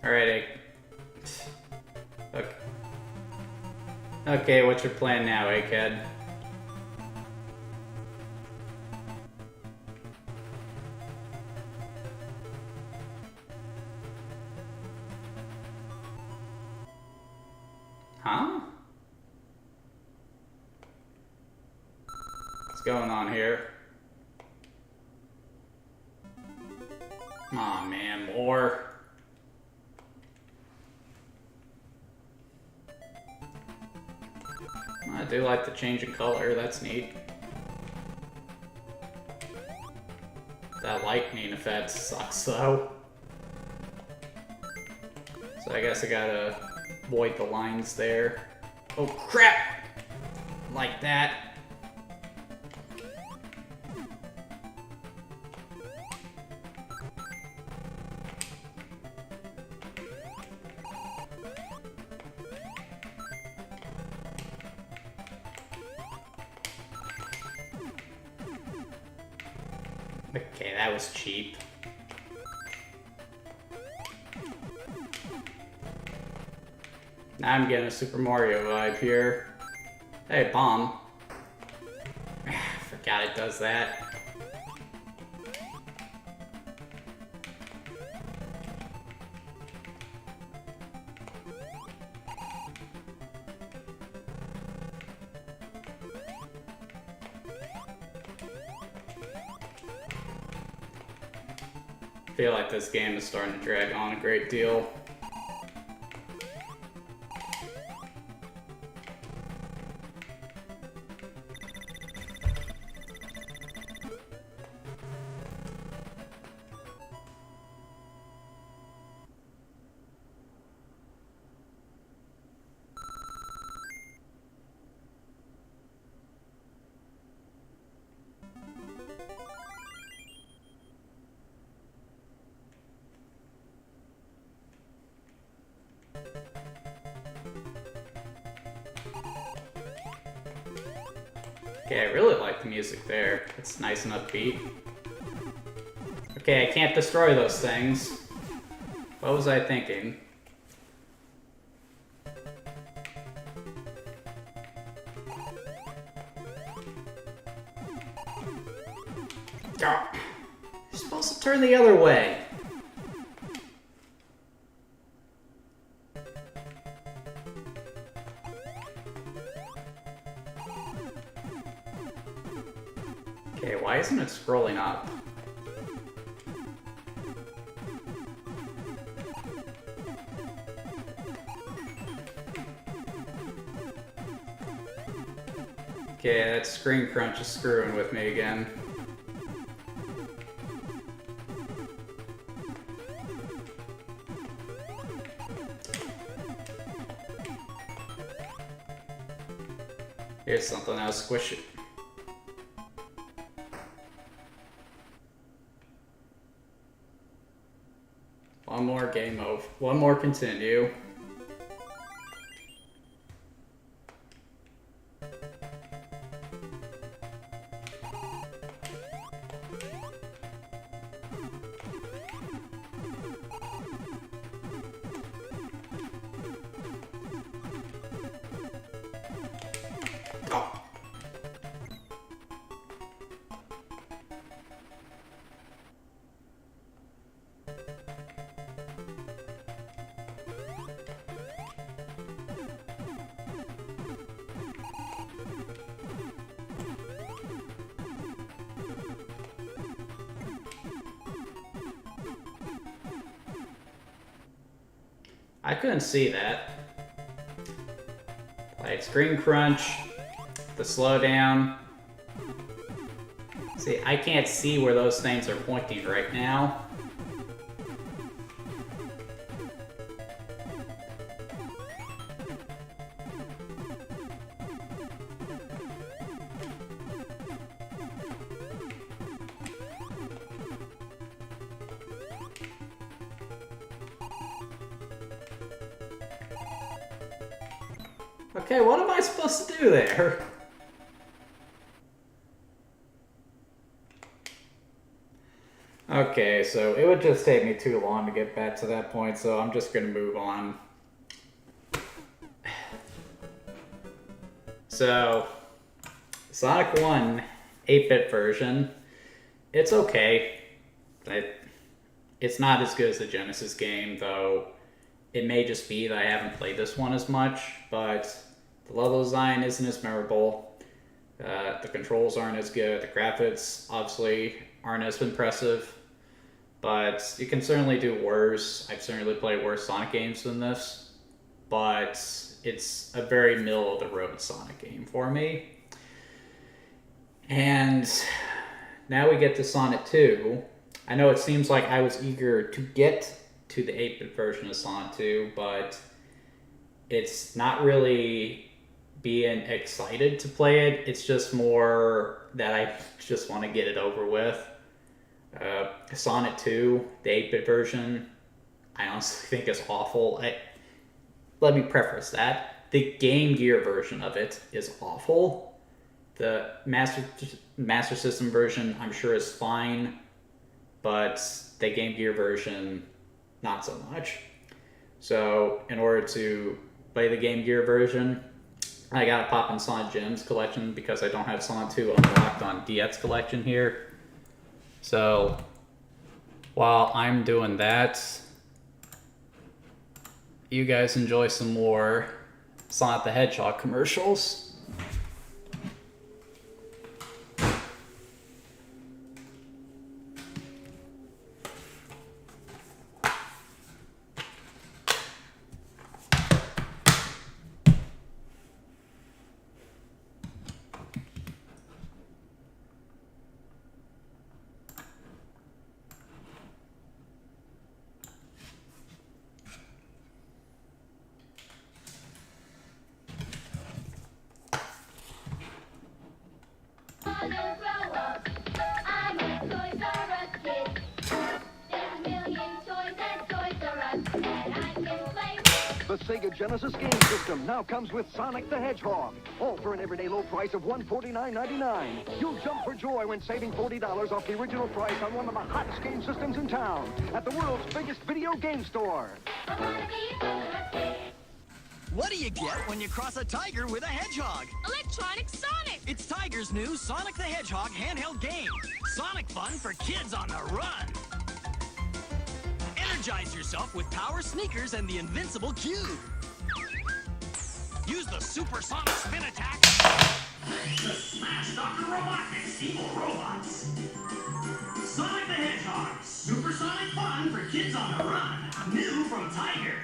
Alright, okay. Okay, what's your plan now, Egghead? Huh? What's going on here? Aw, man, more. I do like the change in color, that's neat. That lightning effect sucks though. So I guess I gotta avoid the lines there. Oh crap! Like that. Okay, that was cheap. Now I'm getting a Super Mario vibe here. Hey, bomb. Forgot it does that. I feel like this game is starting to drag on a great deal. Okay, I really like the music there. It's nice and upbeat. Okay, I can't destroy those things. What was I thinking? You're supposed to turn the other way. Okay, why isn't it scrolling up? Okay, that screen crunch is screwing with me again. Here's something else, squish it. One more game over. One more continue. Oh. I couldn't see that. Like screen crunch, the slowdown. See, I can't see where those things are pointing right now. Okay, what am I supposed to do there? Okay, so it would just take me too long to get back to that point, so I'm just gonna move on. So, Sonic 1 8-bit version, it's okay. It's not as good as the Genesis game, though it may just be that I haven't played this one as much, but the level design isn't as memorable. The controls aren't as good. The graphics, obviously, aren't as impressive. But you can certainly do worse. I've certainly played worse Sonic games than this. But it's a very middle-of-the-road Sonic game for me. And now we get to Sonic 2. I know it seems like I was eager to get to the 8-bit version of Sonic 2, but it's not really being excited to play it. It's just more that I just want to get it over with. Sonic 2, the 8-bit version, I honestly think is awful. Let me preface that. The Game Gear version of it is awful. The Master System version, I'm sure, is fine, but the Game Gear version, not so much. So, in order to play the Game Gear version, I gotta pop in Sonic Gems collection because I don't have Sonic 2 unlocked on DX collection here. So, while I'm doing that, you guys enjoy some more Sonic the Hedgehog commercials. The Sega Genesis game system now comes with Sonic the Hedgehog. All for an everyday low price of $149.99. You'll jump for joy when saving $40 off the original price on one of the hottest game systems in town at the world's biggest video game store. What do you get when you cross a tiger with a hedgehog? Electronic Sonic! It's Tiger's new Sonic the Hedgehog handheld game. Sonic fun for kids on the run. Energize yourself with power sneakers and the invincible cube. Use the supersonic spin attack to smash Dr. Robotnik's evil robots. Sonic the Hedgehog, supersonic fun for kids on the run. New from Tiger.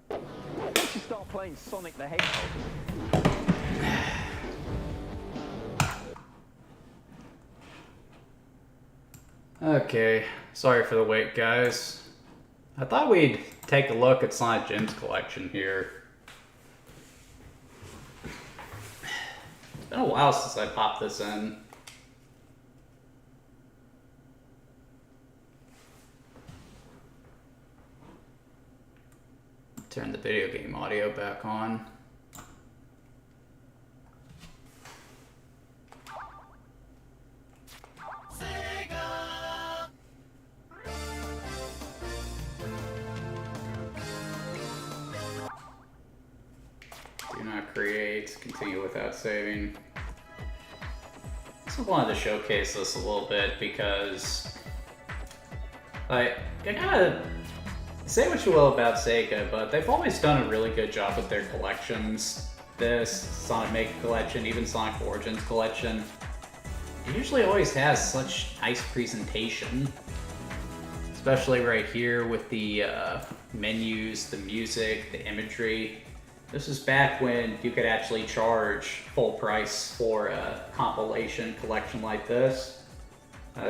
Once you start playing Sonic the Hedgehog, Okay, sorry for the wait, guys. I thought we'd take a look at Sonic Gems collection here. It's been a while since I popped this in. Turn the video game audio back on. Do not create, continue without saving. I also wanted to showcase this a little bit because I gotta say what you will about Sega, but they've always done a really good job with their collections. This Sonic Maker collection, even Sonic Origins collection, it usually always has such nice presentation. Especially right here with the menus, the music, the imagery. This is back when you could actually charge full price for a compilation collection like this.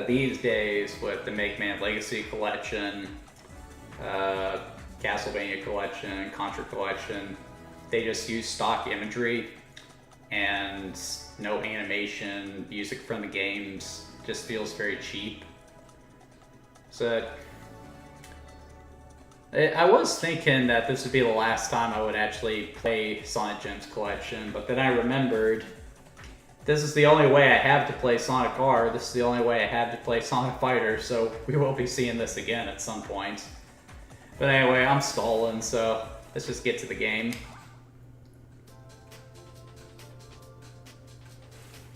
These days, with the Mega Man Legacy Collection, Castlevania Collection, Contra Collection, they just use stock imagery and no animation, music from the games. Just feels very cheap. So I was thinking that this would be the last time I would actually play Sonic Gems Collection, but then I remembered this is the only way I have to play Sonic R, this is the only way I have to play Sonic Fighter, so we will be seeing this again at some point. But anyway, I'm stalling, so let's just get to the game.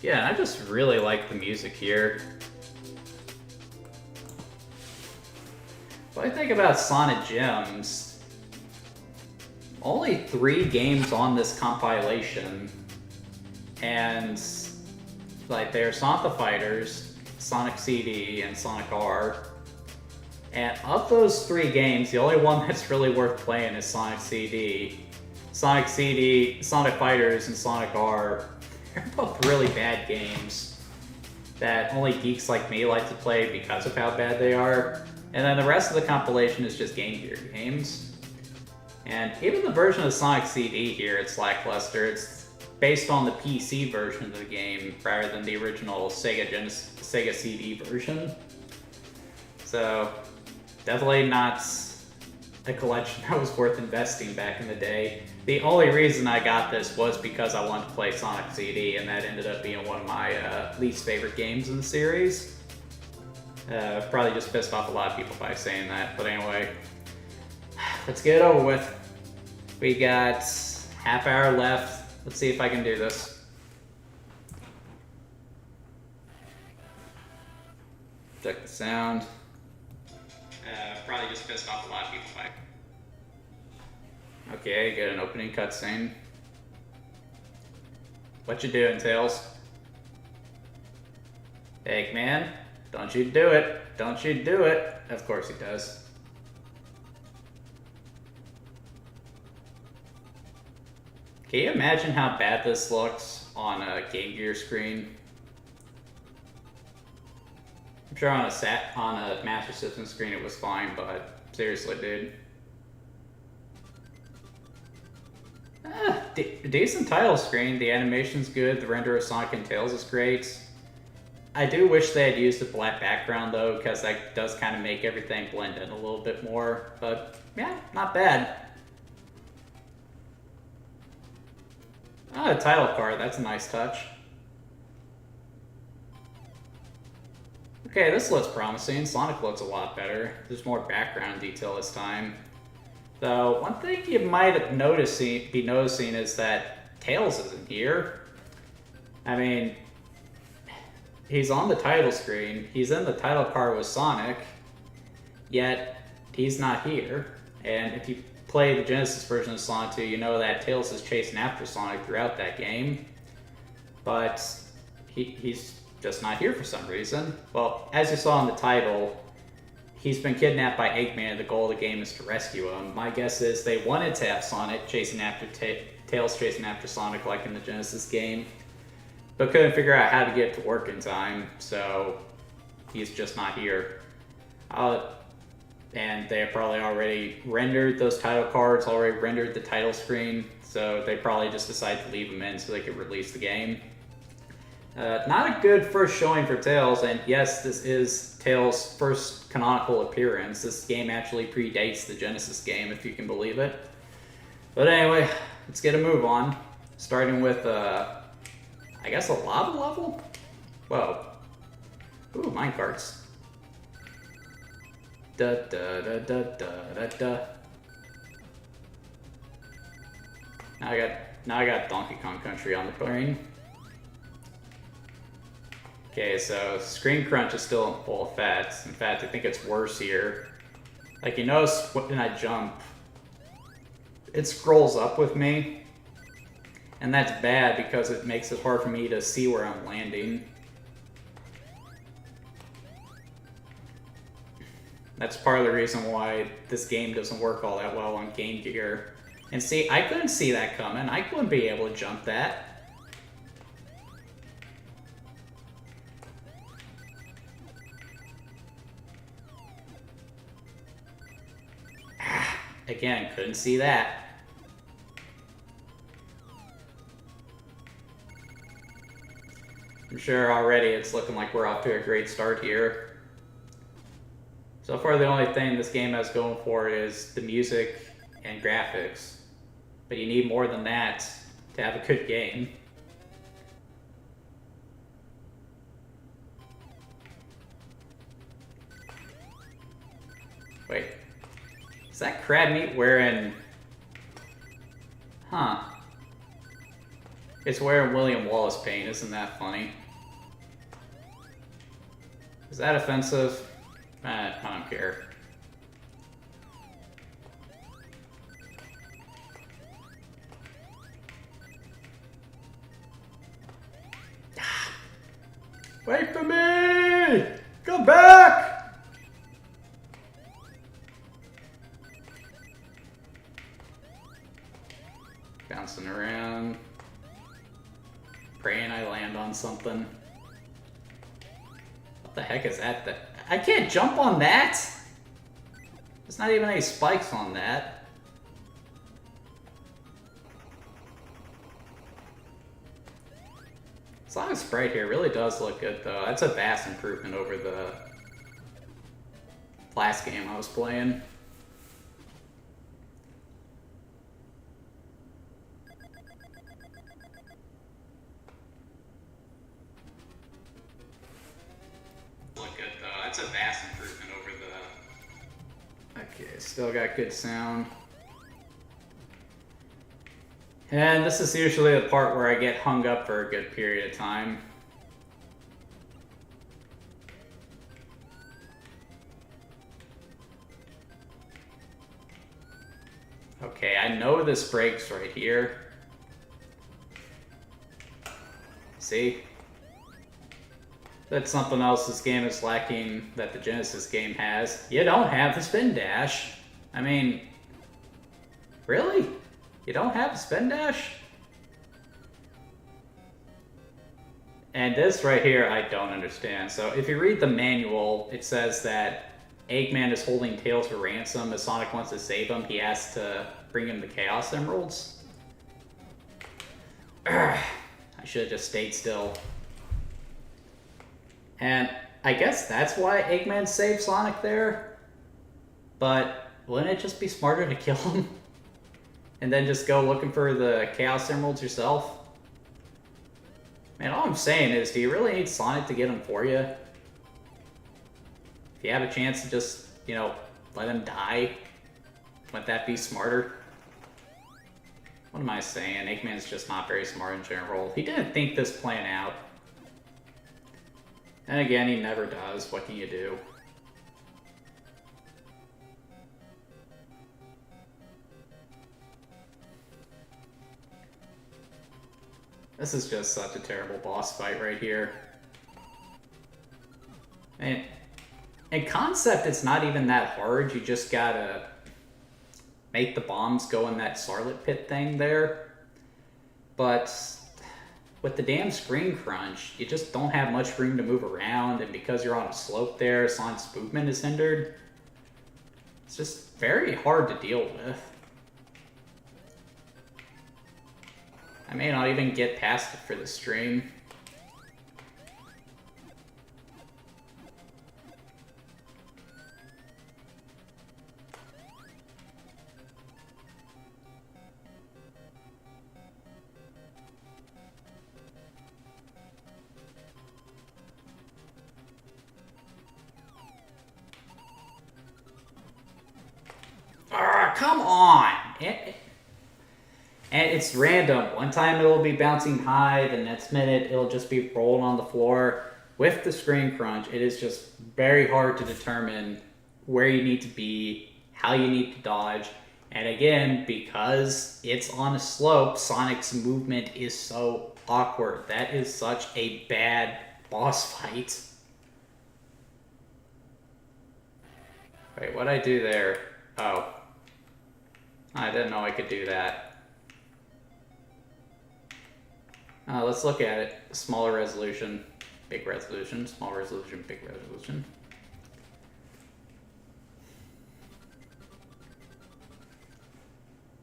Yeah, I just really like the music here. What I think about Sonic Gems, only 3 games on this compilation, and like they're Sonic the Fighters, Sonic CD, and Sonic R. And of those 3 games, the only one that's really worth playing is Sonic CD. Sonic CD, Sonic Fighters, and Sonic R, they're both really bad games that only geeks like me like to play because of how bad they are. And then the rest of the compilation is just Game Gear games. And even the version of Sonic CD here, it's lackluster. It's based on the PC version of the game rather than the original Sega CD version. So, definitely not a collection that was worth investing back in the day. The only reason I got this was because I wanted to play Sonic CD, and that ended up being one of my least favorite games in the series. Probably just pissed off a lot of people by saying that, but anyway, let's get it over with. We got half hour left. Let's see if I can do this. Check the sound. Probably just pissed off a lot of people by. Okay, get an opening cutscene. What you doing, Tails? Eggman? Don't you do it. Don't you do it. Of course he does. Can you imagine how bad this looks on a Game Gear screen? I'm sure on a Master System screen it was fine, but seriously, dude. Decent title screen. The animation's good. The render of Sonic and Tails is great. I do wish they had used a black background though, because that does kind of make everything blend in a little bit more, but yeah, not bad. Oh, a title card, that's a nice touch. Okay, this looks promising. Sonic looks a lot better. There's more background detail this time. Though, one thing you might be noticing is that Tails isn't here. I mean, he's on the title screen, he's in the title card with Sonic, yet he's not here. And if you play the Genesis version of Sonic 2, you know that Tails is chasing after Sonic throughout that game. But he's just not here for some reason. Well, as you saw in the title, he's been kidnapped by Eggman and the goal of the game is to rescue him. My guess is they wanted to have Sonic chasing after Tails chasing after Sonic like in the Genesis game, but couldn't figure out how to get it to work in time, so he's just not here. And they have probably already rendered those title cards, already rendered the title screen, so they probably just decided to leave them in so they could release the game. Not a good first showing for Tails, and yes, this is Tails' first canonical appearance. This game actually predates the Genesis game, if you can believe it. But anyway, let's get a move on. Starting with, I guess a lava level? Whoa. Ooh, minecarts. Da da da da da da da. Now I got Donkey Kong Country on the brain. Okay, so screen crunch is still in full effect. In fact, I think it's worse here. Like, you notice when I jump, it scrolls up with me. And that's bad because it makes it hard for me to see where I'm landing. That's part of the reason why this game doesn't work all that well on Game Gear. And see, I couldn't see that coming. I wouldn't be able to jump that. Again, couldn't see that. I'm sure already it's looking like we're off to a great start here. So far, the only thing this game has going for it is the music and graphics. But you need more than that to have a good game. Wait. Is that crab meat wearing... Huh. It's wearing William Wallace paint, isn't that funny? Is that offensive? I don't care. Wait for me! Come back! Bouncing around. Praying I land on something. What the heck is that? I can't jump on that! There's not even any spikes on that. Sonic sprite here really does look good though. That's a vast improvement over the last game I was playing. Look good though. That's a vast improvement over the... Okay, still got good sound. And this is usually the part where I get hung up for a good period of time. Okay, I know this breaks right here. See? That's something else this game is lacking that the Genesis game has. You don't have the spin dash. I mean, really? You don't have the spin dash? And this right here, I don't understand. So if you read the manual, it says that Eggman is holding Tails for ransom. As Sonic wants to save him, he has to bring him the Chaos Emeralds. I should have just stayed still. And I guess that's why Eggman saved Sonic there. But wouldn't it just be smarter to kill him? And then just go looking for the Chaos Emeralds yourself? Man, all I'm saying is, do you really need Sonic to get them for you? If you have a chance to just, you know, let him die, wouldn't that be smarter? What am I saying? Eggman's just not very smart in general. He didn't think this plan out. And again, he never does. What can you do? This is just such a terrible boss fight right here. And in concept, it's not even that hard. You just gotta make the bombs go in that Sarlacc pit thing there. But with the damn screen crunch, you just don't have much room to move around, and because you're on a slope there, Sonic's movement is hindered. It's just very hard to deal with. I may not even get past it for the stream. Come on! And it's random. One time it'll be bouncing high, the next minute it'll just be rolling on the floor. With the screen crunch, it is just very hard to determine where you need to be, how you need to dodge. And again, because it's on a slope, Sonic's movement is so awkward. That is such a bad boss fight. Wait, what'd I do there? Oh. I didn't know I could do that. Let's look at it. Smaller resolution, big resolution, small resolution, big resolution.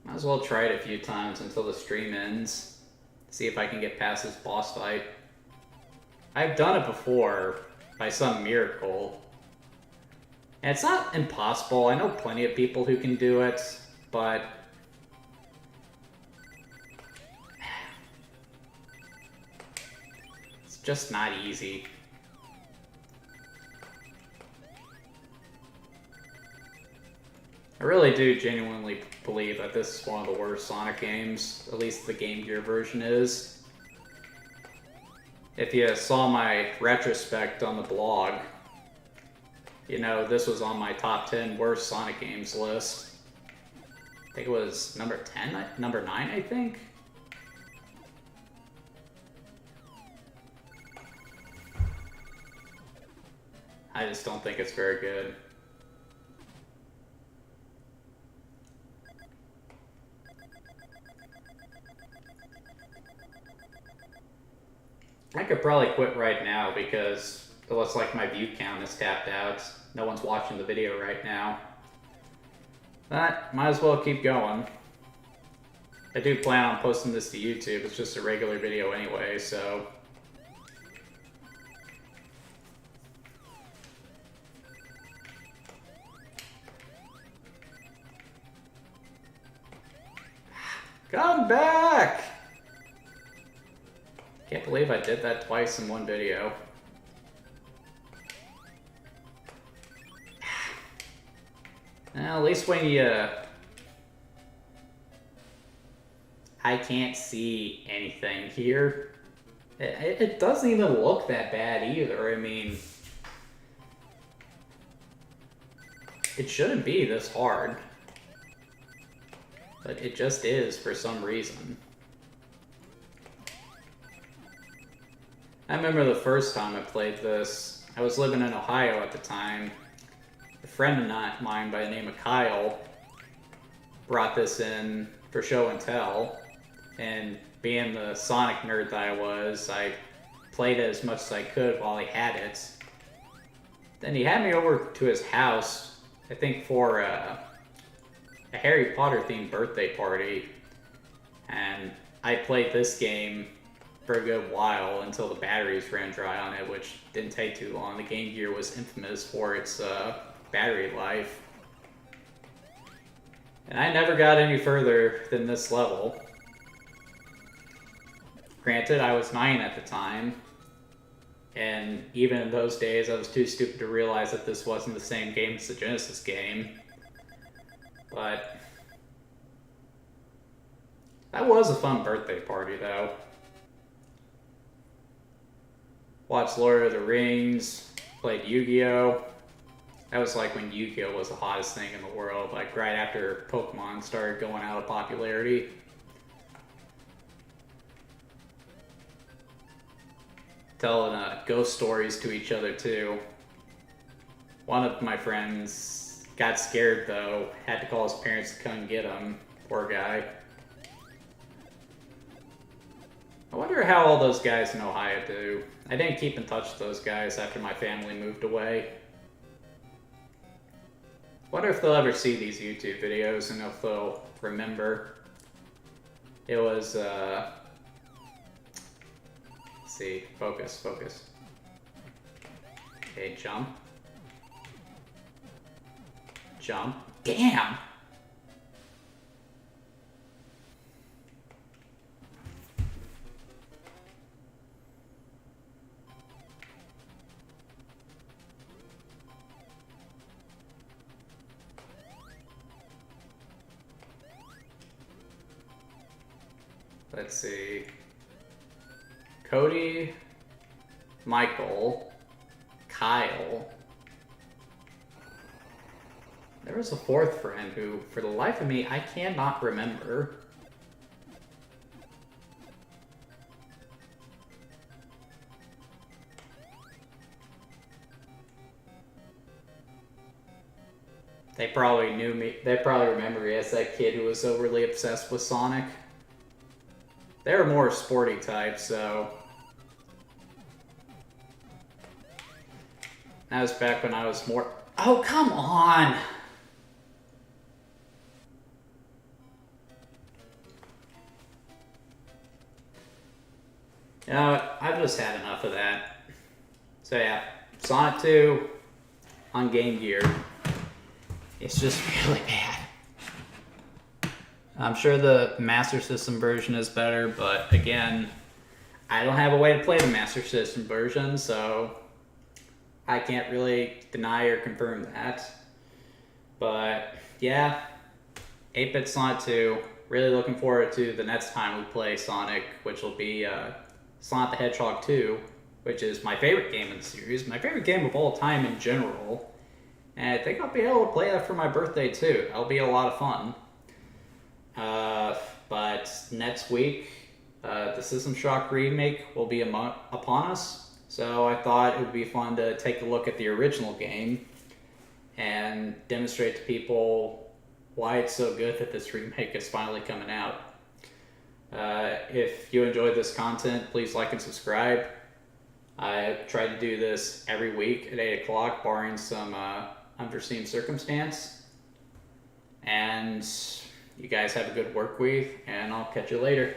Might as well try it a few times until the stream ends. See if I can get past this boss fight. I've done it before, by some miracle. And it's not impossible. I know plenty of people who can do it, but it's just not easy. I really do genuinely believe that this is one of the worst Sonic games, at least the Game Gear version is. If you saw my retrospect on the blog, you know this was on my top 10 worst Sonic games list. I think it was number 10, number 9, I think? I just don't think it's very good. I could probably quit right now because it looks like my view count is tapped out. No one's watching the video right now. But might as well keep going. I do plan on posting this to YouTube. It's just a regular video anyway, so... Come back! Can't believe I did that twice in one video. Well, at least when you... I can't see anything here. It doesn't even look that bad either. I mean... It shouldn't be this hard. But it just is for some reason. I remember the first time I played this, I was living in Ohio at the time. A friend of mine by the name of Kyle brought this in for show and tell, and being the Sonic nerd that I played it as much as I could while he had it. Then he had me over to his house, I think for a Harry Potter themed birthday party, and I played this game for a good while until the batteries ran dry on it, which didn't take too long. The Game Gear was infamous for its battery life. And I never got any further than this level. Granted, I was 9 at the time, and even in those days I was too stupid to realize that this wasn't the same game as the Genesis game. But that was a fun birthday party, though. Watched Lord of the Rings, played Yu-Gi-Oh! That was like when Yu-Gi-Oh! Was the hottest thing in the world, like right after Pokemon started going out of popularity. Telling ghost stories to each other, too. One of my friends got scared, though, had to call his parents to come and get him. Poor guy. I wonder how all those guys in Ohio do. I didn't keep in touch with those guys after my family moved away. Wonder if they'll ever see these YouTube videos and if they'll remember. It was, let's see, focus. Okay, jump. Jump. Damn! Let's see. Cody, Michael, Kyle. There was a fourth friend who, for the life of me, I cannot remember. They probably knew me. They probably remember me as that kid who was overly obsessed with Sonic. They were more sporty types, so that was back when I was more. Oh, come on! You know what? I've just had enough of that. So yeah, Sonic 2 on Game Gear. It's just really bad. I'm sure the Master System version is better, but again, I don't have a way to play the Master System version, so I can't really deny or confirm that. But yeah, 8-bit Sonic 2. Really looking forward to the next time we play Sonic, which will be Sonic the Hedgehog 2, which is my favorite game in the series, my favorite game of all time in general. And I think I'll be able to play that for my birthday too. That'll be a lot of fun. But next week, the System Shock remake will be upon us. So I thought it would be fun to take a look at the original game and demonstrate to people why it's so good that this remake is finally coming out. If you enjoyed this content, please like and subscribe. I try to do this every week at 8 o'clock, barring some unforeseen circumstance. And you guys have a good work week, and I'll catch you later.